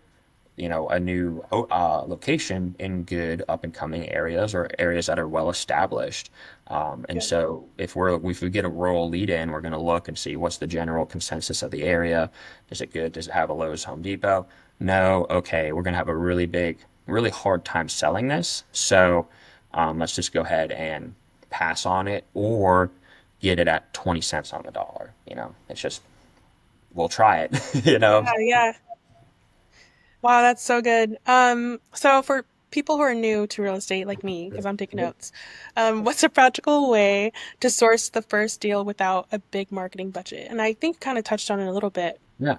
new location in good up and coming areas or areas that are well established. And Yeah. so if we get a rural lead in, we're going to look and see what's the general consensus of the area. Is it good? Does it have a Lowe's, Home Depot? No. Okay, we're going to have a really hard time selling this. So let's just go ahead and pass on it or get it at 20 cents on the dollar. It's just we'll try it. Yeah. Yeah. Wow, that's so good. So for people who are new to real estate like me, because I'm taking notes, what's a practical way to source the first deal without a big marketing budget? And I think kind of touched on it a little bit. Yeah.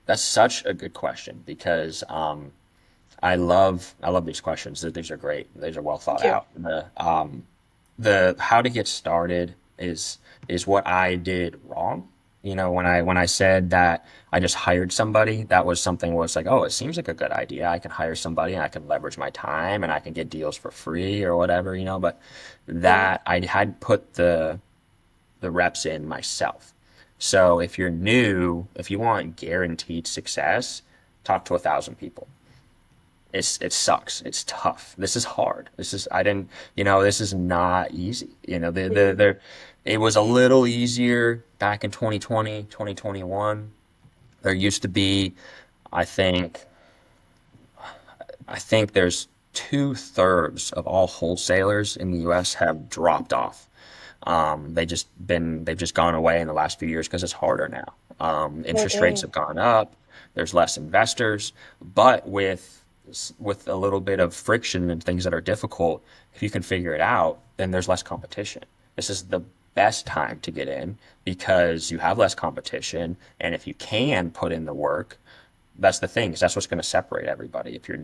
That's such a good question because I love these questions. These are great. These are well thought Thank you. out. The how to get started is what I did wrong. When I said that I just hired somebody, that was something was like, oh, it seems like a good idea. I can hire somebody and I can leverage my time and I can get deals for free or whatever. But Yeah. that I had put the reps in myself. So if you're new, if you want guaranteed success, talk to 1,000 people. It sucks. It's tough. This is hard. This is not easy. Mm, It was a little easier back in 2020, 2021. There used to be, I think, I think there's 2/3 of all wholesalers in the U.S. have dropped off. They've just gone away in the last few years because it's harder now. oh, Interest rates dang. have gone up. There's less investors, but with a little bit of friction and things that are difficult, if you can figure it out, then there's less competition. This is the best time to get in because you have less competition, and if you can put in the work, that's the thing. 'Cause that's what's going to separate everybody. If you're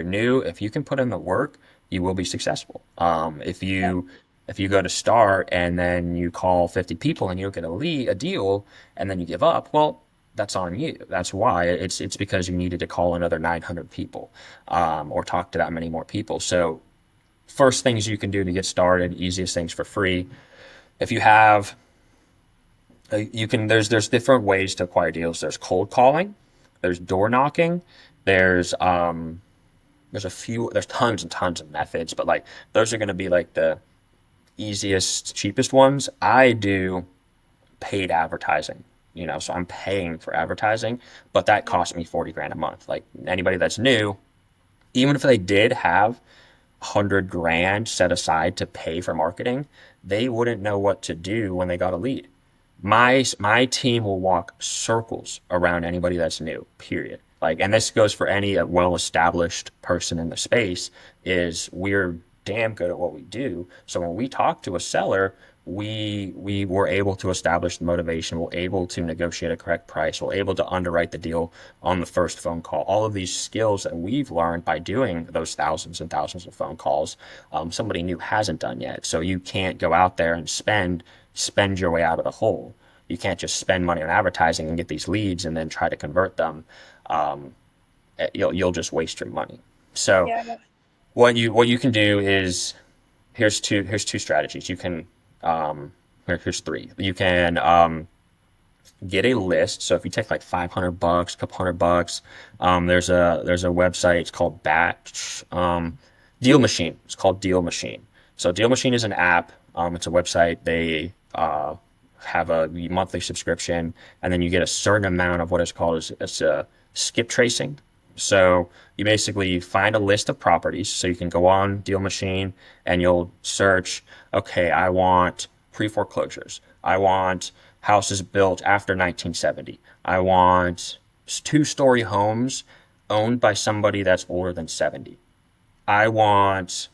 new, if you can put in the work, you will be successful. If Yeah. you If you go to start and then you call 50 people and you don't get a deal, and then you give up, well, that's on you. That's why it's because you needed to call another 900 people, or talk to that many more people. So first things you can do to get started, easiest things for free. If you have, you can, there's different ways to acquire deals. There's cold calling, there's door knocking, there's there's a few, there's tons and tons of methods, but like those are going to be like the easiest, cheapest ones. I do paid advertising, so I'm paying for advertising, but that Yeah. costs me 40 grand a month. Like anybody that's new, even if they did have 100 grand set aside to pay for marketing, they wouldn't know what to do when they got a lead. Yeah. My team will walk circles around anybody that's new, period. Like, and this goes for any well established person in the space, is we're damn good at what we do. So when we talk to a seller, we were able to establish the motivation, we're able to negotiate a correct price, we're able to underwrite the deal on the first phone call. All of these skills that we've learned by doing those thousands and thousands of phone calls, somebody new hasn't done yet. So you can't go out there and spend your way out of the hole. You can't just spend money on advertising and get these leads and then try to convert them. Um, you'll just waste your money. So Yeah. what you can do is, here's two strategies. You can, here's three. You can, get a list. So if you take like 500 bucks, a couple $100, there's a website. It's called Deal Machine. It's called Deal Machine. So Deal Machine is an app. It's a website. They have a monthly subscription, and then you get a certain amount of what is called as a skip tracing. So you basically find a list of properties. So you can go on Deal Machine and you'll search, okay, I want pre foreclosures. I want houses built after 1970. I want two-story homes owned by somebody that's older than 70. I want,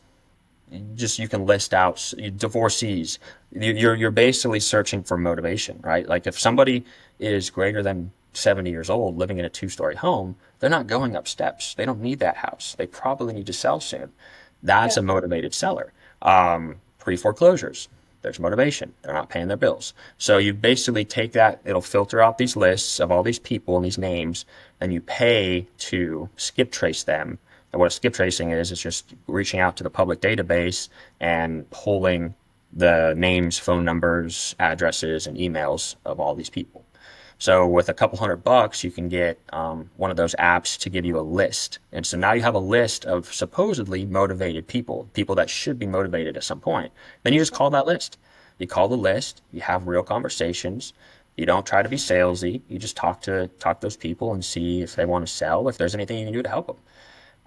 just, you can list out divorcees. You're basically searching for motivation, right? Like if somebody is greater than 70 years old living in a two-story home, they're not going up steps. They don't need that house. They probably need to sell soon. That's Yeah. a motivated seller. Pre foreclosures, there's motivation. They're not paying their bills. So you basically take that, it'll filter out these lists of all these people and these names, and you pay to skip trace them. And what a skip tracing is, it's just reaching out to the public database and pulling the names, phone numbers, addresses, and emails of all these people. So with a couple $100, you can get one of those apps to give you a list. And so now you have a list of supposedly motivated people, people that should be motivated at some point. Then you just call that list. You call the list, you have real conversations. You don't try to be salesy. You just talk to those people and see if they want to sell, if there's anything you can do to help them.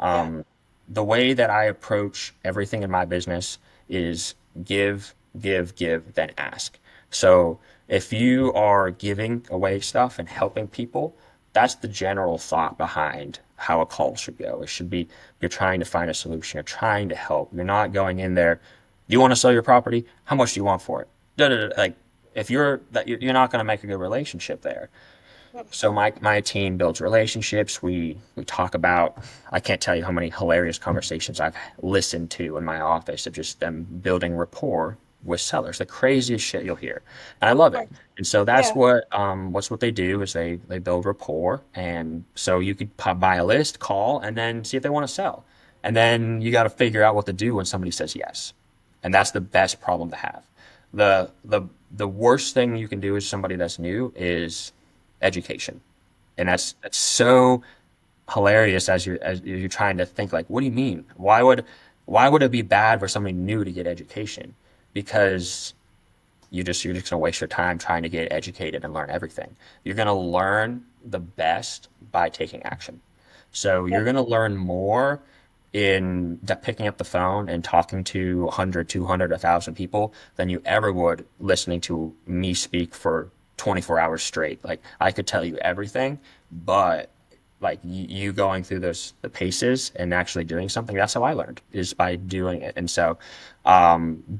Yeah. The way that I approach everything in my business is give, give, then ask. So if you are giving away stuff and helping people, that's the general thought behind how a call should go. It should be, you're trying to find a solution, you're trying to help. You're not going in there, do you want to sell your property? How much do you want for it? Da, da, da. Like if you're that, you're not going to make a good relationship there. So my team builds relationships. We talk about, I can't tell you how many hilarious conversations I've listened to in my office of just them building rapport with sellers. The craziest shit you'll hear. And I love it. And so that's Yeah. what they do is they build rapport. And so you could buy a list, call, and then see if they want to sell. And then you got to figure out what to do when somebody says yes. And that's the best problem to have. The worst thing you can do as somebody that's new is education. And that's so hilarious as you're trying to think like, what do you mean? Why would it be bad for somebody new to get education? Because you're just gonna waste your time trying to get educated and learn everything. You're gonna learn the best by taking action. So you're Yep. gonna learn more in picking up the phone and talking to 100, 200, 1,000 people than you ever would listening to me speak for 24 hours straight. Like I could tell you everything, but like you going through the paces and actually doing something, that's how I learned, is by doing it. And so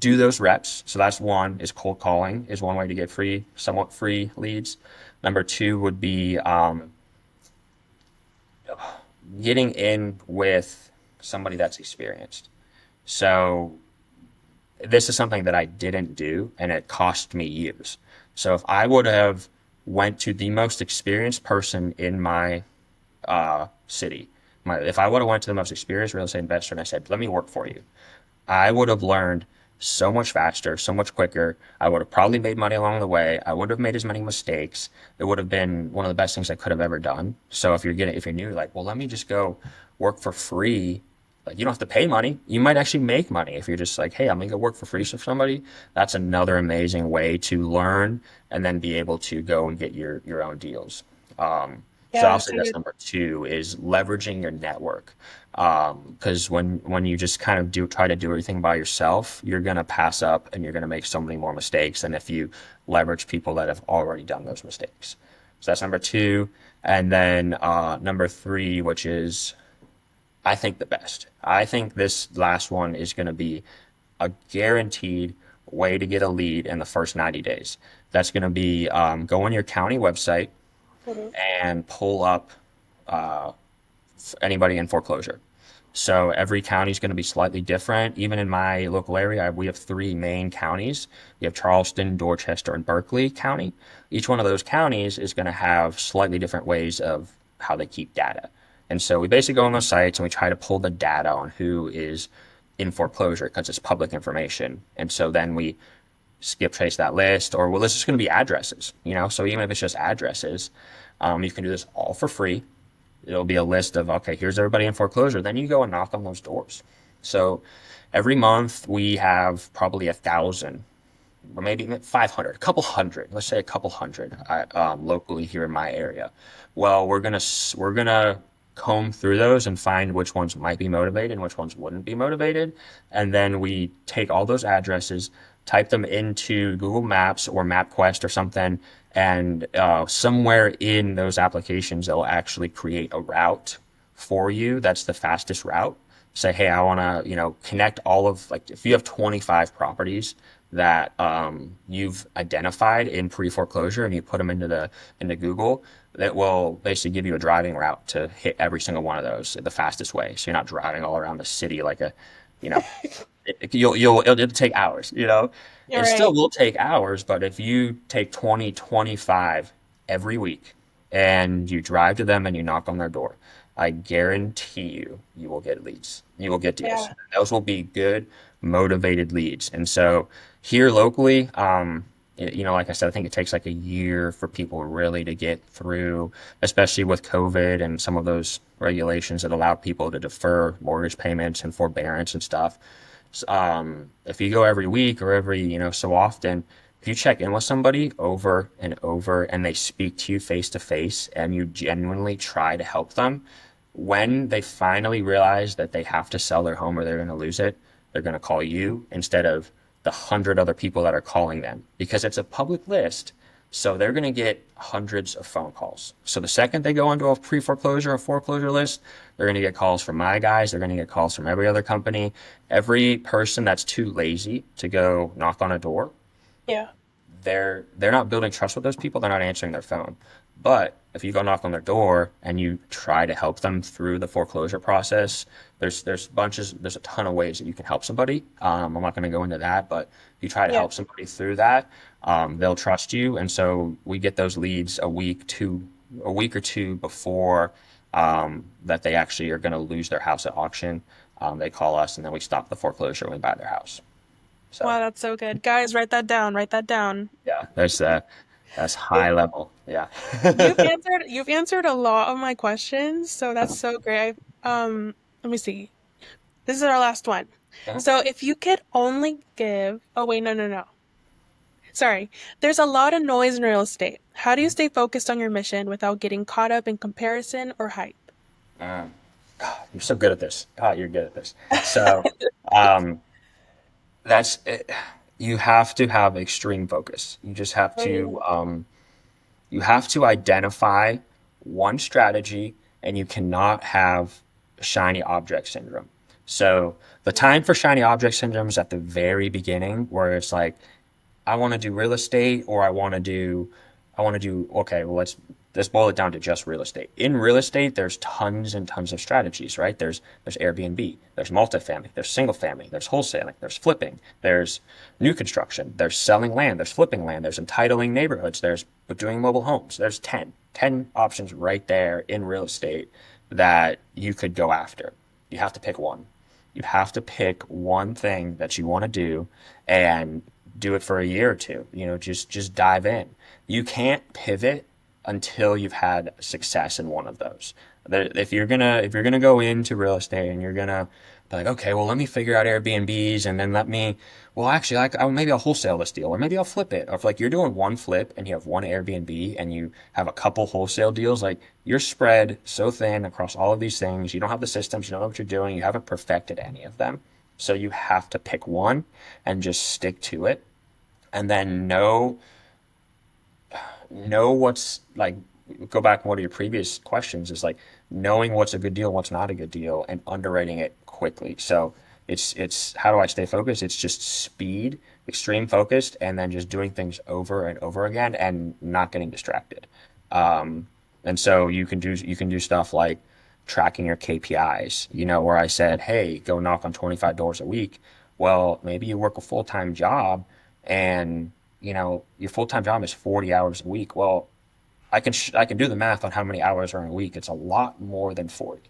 do those reps. So that's one, is cold calling is one way to get somewhat free leads. Number two would be getting in with somebody that's experienced. So this is something that I didn't do, and it cost me years. So if I would have went to the most experienced person in my city, if I would have went to the most experienced real estate investor and I said, "Let me work for you," I would have learned so much faster, so much quicker. I would have probably made money along the way. I would have made as many mistakes. It would have been one of the best things I could have ever done. So if you're new, like, well, let me just go work for free. Like, you don't have to pay money. You might actually make money if you're just like, hey, I'm gonna go work for free for somebody. That's another amazing way to learn and then be able to go and get your own deals. So I'll Yeah, say so that's you're number two is leveraging your network. Because when you just kind of do try to do everything by yourself, you're gonna pass up and you're gonna make so many more mistakes than if you leverage people that have already done those mistakes. So that's number two, and then number three, which is I think the best. I think this last one is gonna be a guaranteed way to get a lead in the first 90 days. That's gonna be go on your county website Mhm. and pull up anybody in foreclosure. So every county is going to be slightly different. Even in my local area, we have three main counties. We have Charleston, Dorchester, and Berkeley County. Each one of those counties is going to have slightly different ways of how they keep data. And so we basically go on those sites and we try to pull the data on who is in foreclosure because it's public information. And so then we skip trace that list, or well, it's just going to be addresses, you know? So even if it's just addresses, you can do this all for free. It'll be a list of, okay, here's everybody in foreclosure. Then you go and knock on those doors. So every month we have probably 1,000 or maybe 500, a couple hundred, let's say a couple hundred locally here in my area. Well, we're gonna comb through those and find which ones might be motivated and which ones wouldn't be motivated, and then we take all those addresses, type them into Google Maps or MapQuest or something, and somewhere in those applications, they'll actually create a route for you that's the fastest route. Say, hey, I want to, connect all of like if you have 25 properties that you've identified in pre-foreclosure and you put them into Google, that will basically give you a driving route to hit every single one of those the fastest way. So you're not driving all around the city like a, you know, it'll take hours, You're it still right. will take hours, but if you take 20, 25 every week and you drive to them and you knock on their door, I guarantee you will get leads. You will get deals. Yeah. Those will be good, motivated leads. And so here locally, like I said, I think it takes like a year for people really to get through, especially with COVID and some of those regulations that allow people to defer mortgage payments and forbearance and stuff. If you go every week or every, so often, if you check in with somebody over and over and they speak to you face to face and you genuinely try to help them, when they finally realize that they have to sell their home or they're going to lose it, they're going to call you instead of the 100 other people that are calling them because it's a public list. So they're going to get hundreds of phone calls. So the second they go onto a pre-foreclosure or foreclosure list, they're going to get calls from my guys. They're going to get calls from every other company. Every person that's too lazy to go knock on a door, Yeah. they're not building trust with those people. They're not answering their phone. But if you go knock on their door and you try to help them through the foreclosure process, there's a ton of ways that you can help somebody. I'm not going to go into that, but if you try to Yeah. help somebody through that, they'll trust you. And so we get those leads a week or two before that they actually are going to lose their house at auction. They call us and then we stop the foreclosure when we buy their house. So Wow, that's so good. Guys, write that down. Write that down. yeah, that's You- high level. Yeah. you've answered a lot of my questions, so that's so great. Let me see. This is our last one. So if you could only give, oh wait, no, no, no. Sorry. There's a lot of noise in real estate. How do you stay focused on your mission without getting caught up in comparison or hype? Um, you're so good at this. God, you're good at this. So, um, that's it. You have to have extreme focus. You just have Mm, to identify one strategy, and you cannot have shiny object syndrome. So the time for shiny object syndrome is at the very beginning, where it's like, I want to do real estate, or I want to do, okay, well, let's let's boil it down to just real estate. In real estate, there's tons and tons of strategies, right? There's Airbnb, there's multifamily, there's single family, there's wholesaling, there's flipping, there's new construction, there's selling land, there's flipping land, there's entitling neighborhoods, there's doing mobile homes. There's 10 options right there in real estate that you could go after. You have to pick one. You have to pick one thing that you want to do and do it for a year or two. Just dive in. You can't pivot until you've had success in one of those. If you're gonna go into real estate and you're gonna be like, okay, well, let me figure out Airbnbs and then well, actually, maybe I'll wholesale this deal or maybe I'll flip it. Or if like you're doing one flip and you have one Airbnb and you have a couple wholesale deals, like you're spread so thin across all of these things. You don't have the systems, you don't know what you're doing, you haven't perfected any of them. So you have to pick one and just stick to it and then know what's like go back to one of your previous questions is like knowing what's a good deal, what's not a good deal, and underwriting it quickly. So it's how do I stay focused? It's just speed, extreme focused, and then just doing things over and over again and not getting distracted. Um, and so you can do stuff like tracking your KPIs, where I said, hey, go knock on 25 doors a week. Well, maybe you work a full-time job and your full-time job is 40 hours a week. Well, I can do the math on how many hours are in a week. It's a lot more than 40.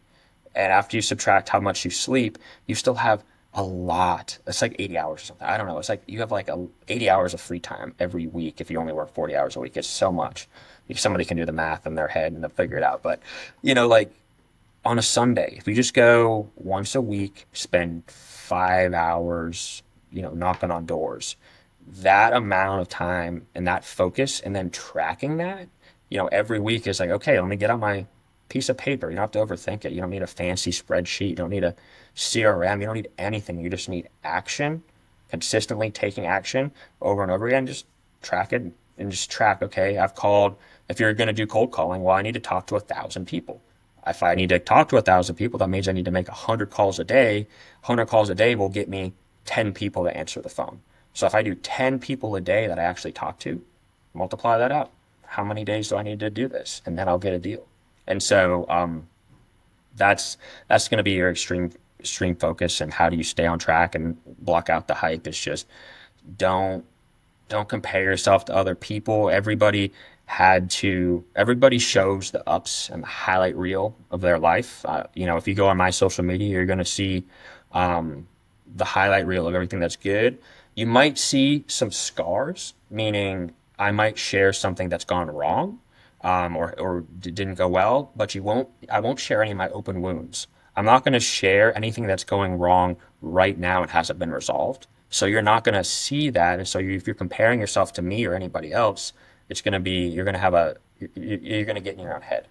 And after you subtract how much you sleep, you still have a lot. It's like 80 hours or something. I don't know. It's like you have like 80 hours of free time every week if you only work 40 hours a week. It's so much. If somebody can do the math in their head and they'll figure it out. But, like on a Sunday, if we just go once a week, spend 5 hours, knocking on doors, that amount of time and that focus and then tracking that, every week is like, okay, let me get on my piece of paper. You don't have to overthink it. You don't need a fancy spreadsheet. You don't need a CRM. You don't need anything. You just need action, consistently taking action over and over again. Just track it and just track, okay, if you're going to do cold calling, well, I need to talk to 1,000 people. If I need to talk to 1,000 people, that means I need to make 100 calls a day. 100 calls a day will get me 10 people to answer the phone. So if I do 10 people a day that I actually talk to, multiply that out. How many days do I need to do this? And then I'll get a deal. And so that's going to be your extreme focus. And how do you stay on track and block out the hype? Is just don't don't compare yourself to other people. Everybody shows the ups and the highlight reel of their life. If you go on my social media, you're going to see the highlight reel of everything that's good. You might see some scars, meaning I might share something that's gone wrong, or didn't go well, but I won't share any of my open wounds. I'm not going to share anything that's going wrong right now and hasn't been resolved. So you're not going to see that. And so if you're comparing yourself to me or anybody else, it's going to be, you're going to get in your own head.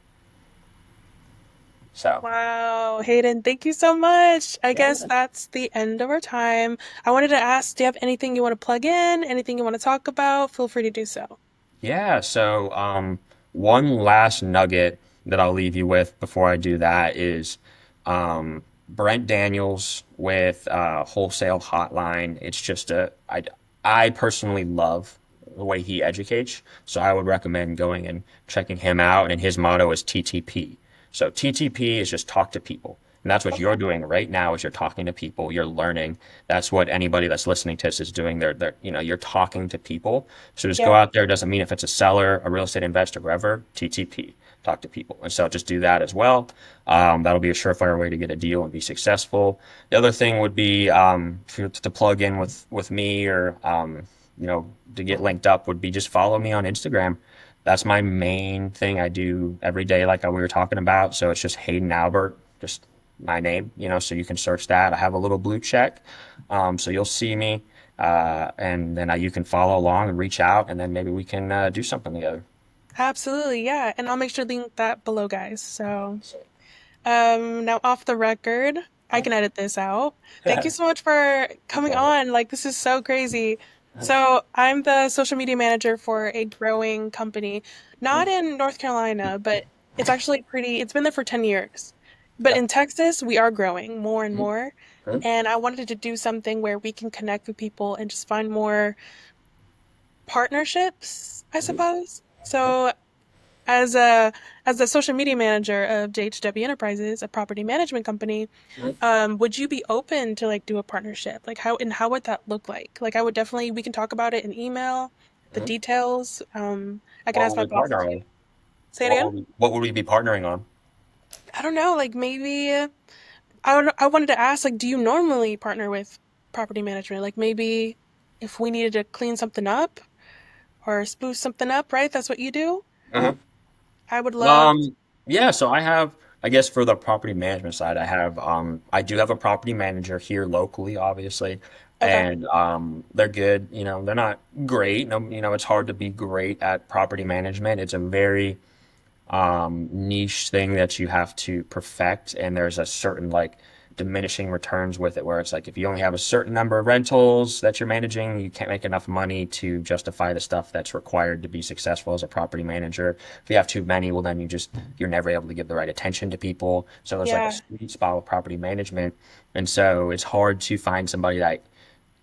So, Wow, Hayden, thank you so much. I guess yeah. that's the end of our time. I wanted to ask, do you have anything you want to plug in? Anything you want to talk about? Feel free to do so. Yeah. So, one last nugget that I'll leave you with before I do that is Brent Daniels with Wholesale Hotline. I personally love the way he educates. So I would recommend going and checking him out. And his motto is TTP. So TTP is just talk to people. And that's what you're doing right now is you're talking to people, you're learning. That's what anybody that's listening to this is doing. You're talking to people. So just go Yeah. out there. It doesn't mean if it's a seller, a real estate investor, whoever, TTP, talk to people. And so just do that as well. That'll be a surefire way to get a deal and be successful. The other thing would be to plug in with me or to get linked up would be just follow me on Instagram. That's my main thing I do every day, like we were talking about. So it's just Hayden Albert, just my name, so you can search that. I have a little blue check. So you'll see me, and then you can follow along and reach out, and then maybe we can do something together. Absolutely, yeah. And I'll make sure to link that below, guys. So, now off the record, I can edit this out. Thank you so much for No coming problem. on. Like, this is so crazy. So, I'm the social media manager for a growing company, not in North Carolina, but it's been there for 10 years. But Okay. in Texas, we are growing more and more. Mhm. And I wanted to do something where we can connect with people and just find more partnerships, I suppose. So, as a as the social media manager of JHW Enterprises, a property management company, would you be open to like do a partnership? Like how would that look like? Like I would definitely we can talk about it in email, the Mhm. details. I can What ask would my we boss partner too. on? Say it again. What would we be partnering on? I don't know, like maybe I wanted to ask like do you normally partner with property management? Like maybe if we needed to clean something up or spruce something up, right? That's what you do? Mhm. I would love. Um, yeah, so I have, I guess for the property management side, I do have a property manager here locally, obviously, Okay. and they're good. They're not great. No, it's hard to be great at property management. It's a very niche thing that you have to perfect, and there's a certain like diminishing returns with it, where it's like if you only have a certain number of rentals that you're managing, you can't make enough money to justify the stuff that's required to be successful as a property manager. If you have too many, well, then you're never able to give the right attention to people. So there's like a Yeah. sweet spot with property management, and so it's hard to find somebody that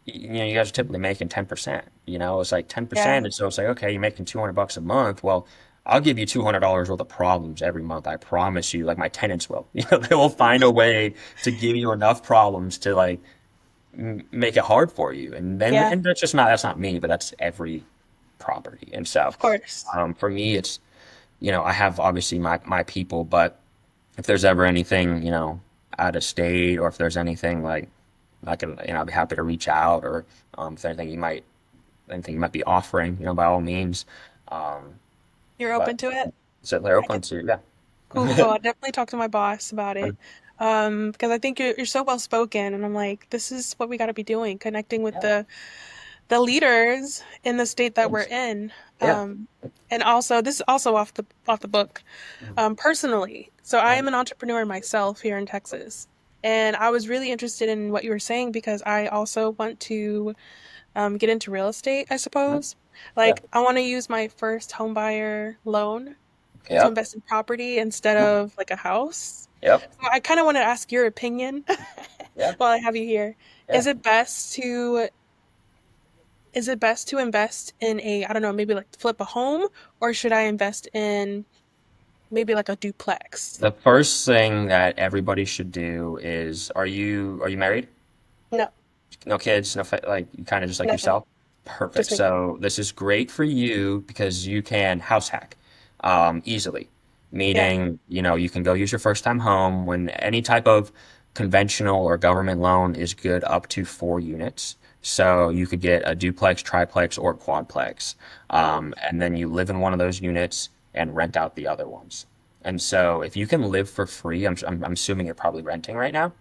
you guys are typically making 10%. It's like Yeah. 10%. And so it's like, okay, you're making $200 a month. Well, I'll give you $200 worth of problems every month. I promise you, like my tenants will. They will find a way to give you enough problems to like make it hard for you. Yeah. And that's not me, but that's every property. And so, Of course. for me, it's, I have obviously my people, but if there's ever anything, out of state, or if there's anything like I can, I'd be happy to reach out, or if there's anything you might be offering, by all means. Um, You're but open to it? so they're I open can. to, yeah. Cool, cool. I'll definitely talk to my boss about it. Because I think you're so well spoken, and I'm like, this is what we got to be doing, connecting with Yeah. the leaders in the state that we're Thanks. in. Yeah. And also, this is also off the book. Personally, so I am an entrepreneur myself here in Texas, and I was really interested in what you were saying because I also want to get into real estate, I suppose. Yeah. Like, I want to use my first home buyer loan to Yep. invest in property instead of like a house. Yep. So I kind of want to ask your opinion Yeah. while I have you here. Yeah. Is it best to is it best to invest in a, I don't know, maybe like flip a home, or should I invest in maybe like a duplex? The first thing that everybody should do is, are you married? No, No kids, like you kind of just like nothing. yourself. Perfect. Just me. So this is great for you because you can house hack easily. Yeah. Meaning, you can go use your first time home when any type of conventional or government loan is good up to 4 units. So you could get a duplex, triplex, or quadplex. And then you live in one of those units and rent out the other ones. And so if you can live for free, I'm assuming you're probably renting right now,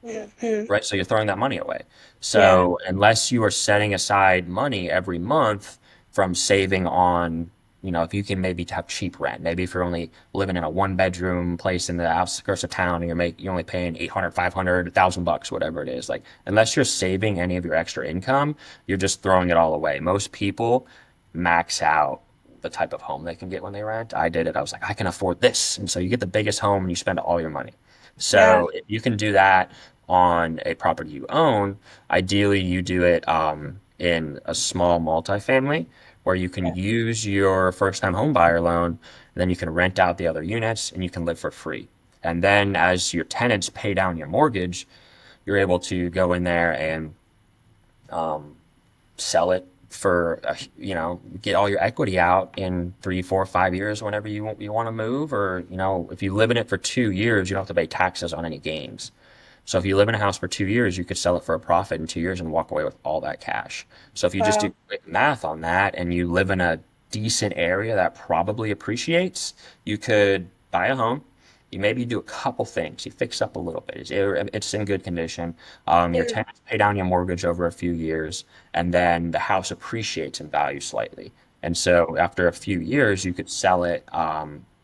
Mhm. right? So you're throwing that money away. Yeah. So unless you are setting aside money every month from saving on, if you can maybe have cheap rent, maybe if you're only living in a one bedroom place in the outskirts of town and you're only paying 800, 500, $1,000, whatever it is. Like unless you're saving any of your extra income, you're just throwing it all away. Most people max out the type of home they can get when they rent. I did it. I was like, I can afford this. And so you get the biggest home and you spend all your money. Yeah. So if you can do that on a property you own, ideally you do it in a small multifamily where you can Yeah. use your first time home buyer loan, and then you can rent out the other units and you can live for free. And then as your tenants pay down your mortgage, you're able to go in there and sell it for get all your equity out in 3, 4, 5 years whenever you want to move, or if you live in it for 2 years, you don't have to pay taxes on any gains. So if you live in a house for 2 years, you could sell it for a profit in 2 years and walk away with all that cash. So if you just do Wow. quick math on that and you live in a decent area that probably appreciates, you could buy a home. You maybe do a couple things. You fix up a little bit. It's in good condition. Your Yeah. tenants pay down your mortgage over a few years, and then the house appreciates in value slightly. And so after a few years, you could sell it,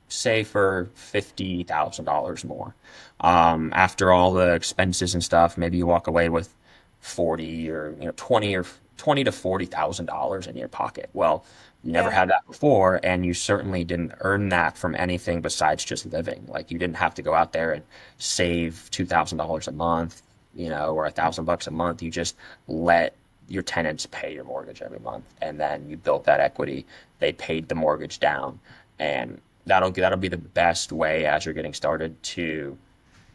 say for $50,000 more. After all the expenses and stuff, maybe you walk away with 40 or 20 to $40,000 in your pocket. Well, you never Yeah. had that before, and you certainly didn't earn that from anything besides just living. Like you didn't have to go out there and save $2,000 a month, or $1,000 a month. You just let your tenants pay your mortgage every month, and then you built that equity. They paid the mortgage down, and that'll be the best way as you're getting started to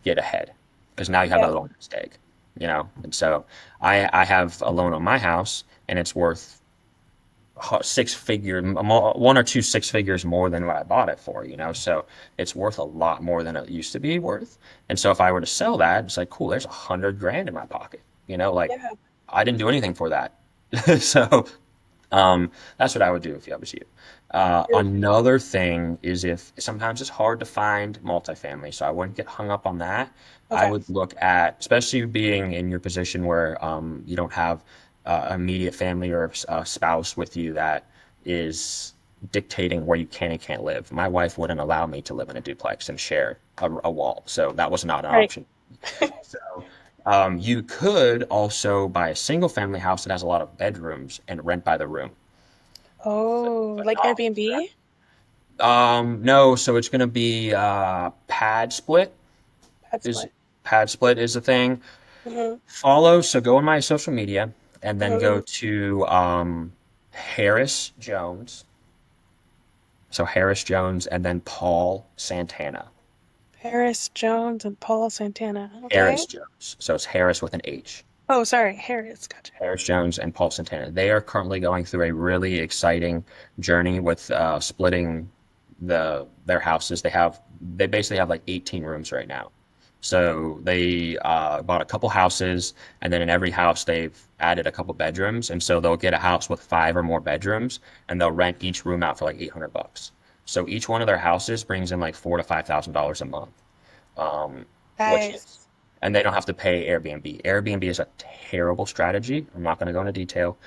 get ahead because now you have Yeah. that little nest egg, you know. And so I have a loan on my house, and it's worth six figure, one or two six figures more than what I bought it for, you know. So it's worth a lot more than it used to be worth. And so if I were to sell that, it's like, cool, there's 100 grand in my pocket, you know, like Yeah. I didn't do anything for that. So that's what I would do if I was you. Another thing is if sometimes it's hard to find multifamily, so I wouldn't get hung up on that. I Okay. would look at, especially being in your position where you don't have immediate family or a spouse with you that is dictating where you can and can't live. My wife wouldn't allow me to live in a duplex and share a wall, so that was not an Right. option. So you could also buy a single family house that has a lot of bedrooms and rent by the room. Oh, like Phenomenal Airbnb? strategy. No, so it's going to be pad split Pet is split. pad split is a thing. Hmm. Follow, so go on my social media and then go Hmm. to Harris Jones. So Harris Jones and then Paul Santana. Paris Jones and Paul Santana. Harris Okay. Jones. So it's Harris with an H. Oh, sorry, Harris. Gotcha. Harris Jones and Paul Santana. They are currently going through a really exciting journey with splitting their houses. They basically have like 18 rooms right now. So they bought a couple houses, and then in every house they've added a couple bedrooms, and so they'll get a house with five or more bedrooms, and they'll rent each room out for like $800. So each one of their houses brings in like $4,000 to $5,000 a month, um, which is, Nice. and they don't have to pay Airbnb. Airbnb is a terrible strategy. I'm not going to go into detail.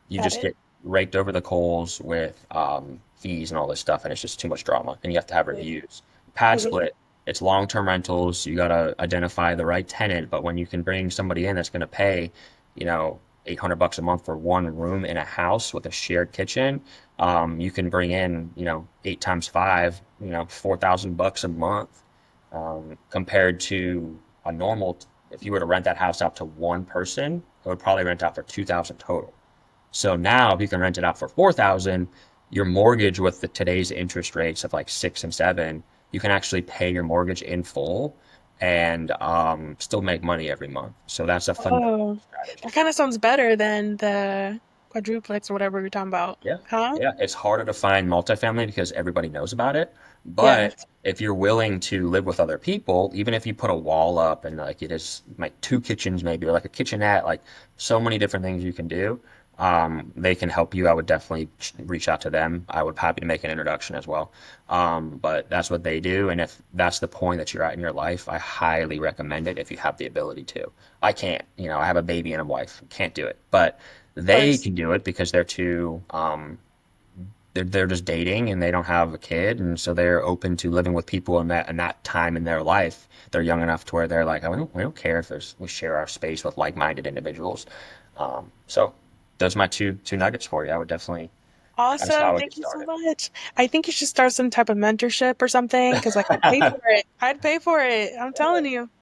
You Got just it. get raked over the coals with fees and all this stuff, and it's just too much drama. And you have to have reviews. Pad Hmm. split, it's long-term rentals. You got to identify the right tenant, but when you can bring somebody in that's going to pay, you know, $800 a month for one room in a house with a shared kitchen, you can bring in, you know, eight times five, you know, $4,000 a month, compared to a normal. If you were to rent that house out to one person, it would probably rent out for 2,000 total. So now, if you can rent it out for 4,000, your mortgage with today's interest rates of like 6 and 7, you can actually pay your mortgage in full and still make money every month. So that's a phenomenal Oh, strategy. that kind of sounds better than the quadruplex or whatever we're talking about. Yeah. Huh? Yeah. It's harder to find multifamily because everybody knows about it. Yeah. But if you're willing to live with other people, even if you put a wall up and like it is like two kitchens maybe or like a kitchenette, like so many different things you can do, they can help you. I would definitely reach out to them. I would happy to make an introduction as well. But that's what they do. And if that's the point that you're at in your life, I highly recommend it if you have the ability to. I can't, you know, I have a baby and a wife, can't do it. But Of they course. can do it because they're too they're just dating and they don't have a kid, and so they're open to living with people in that time in their life. They're young enough to where they're like, oh, we don't care if we share our space with like-minded individuals. So those are my two nuggets for you. I would definitely That's how I Awesome. would get Thank you so started. much. I think you should start some type of mentorship or something because like I'd pay for it. I'd pay for it. I'm telling you.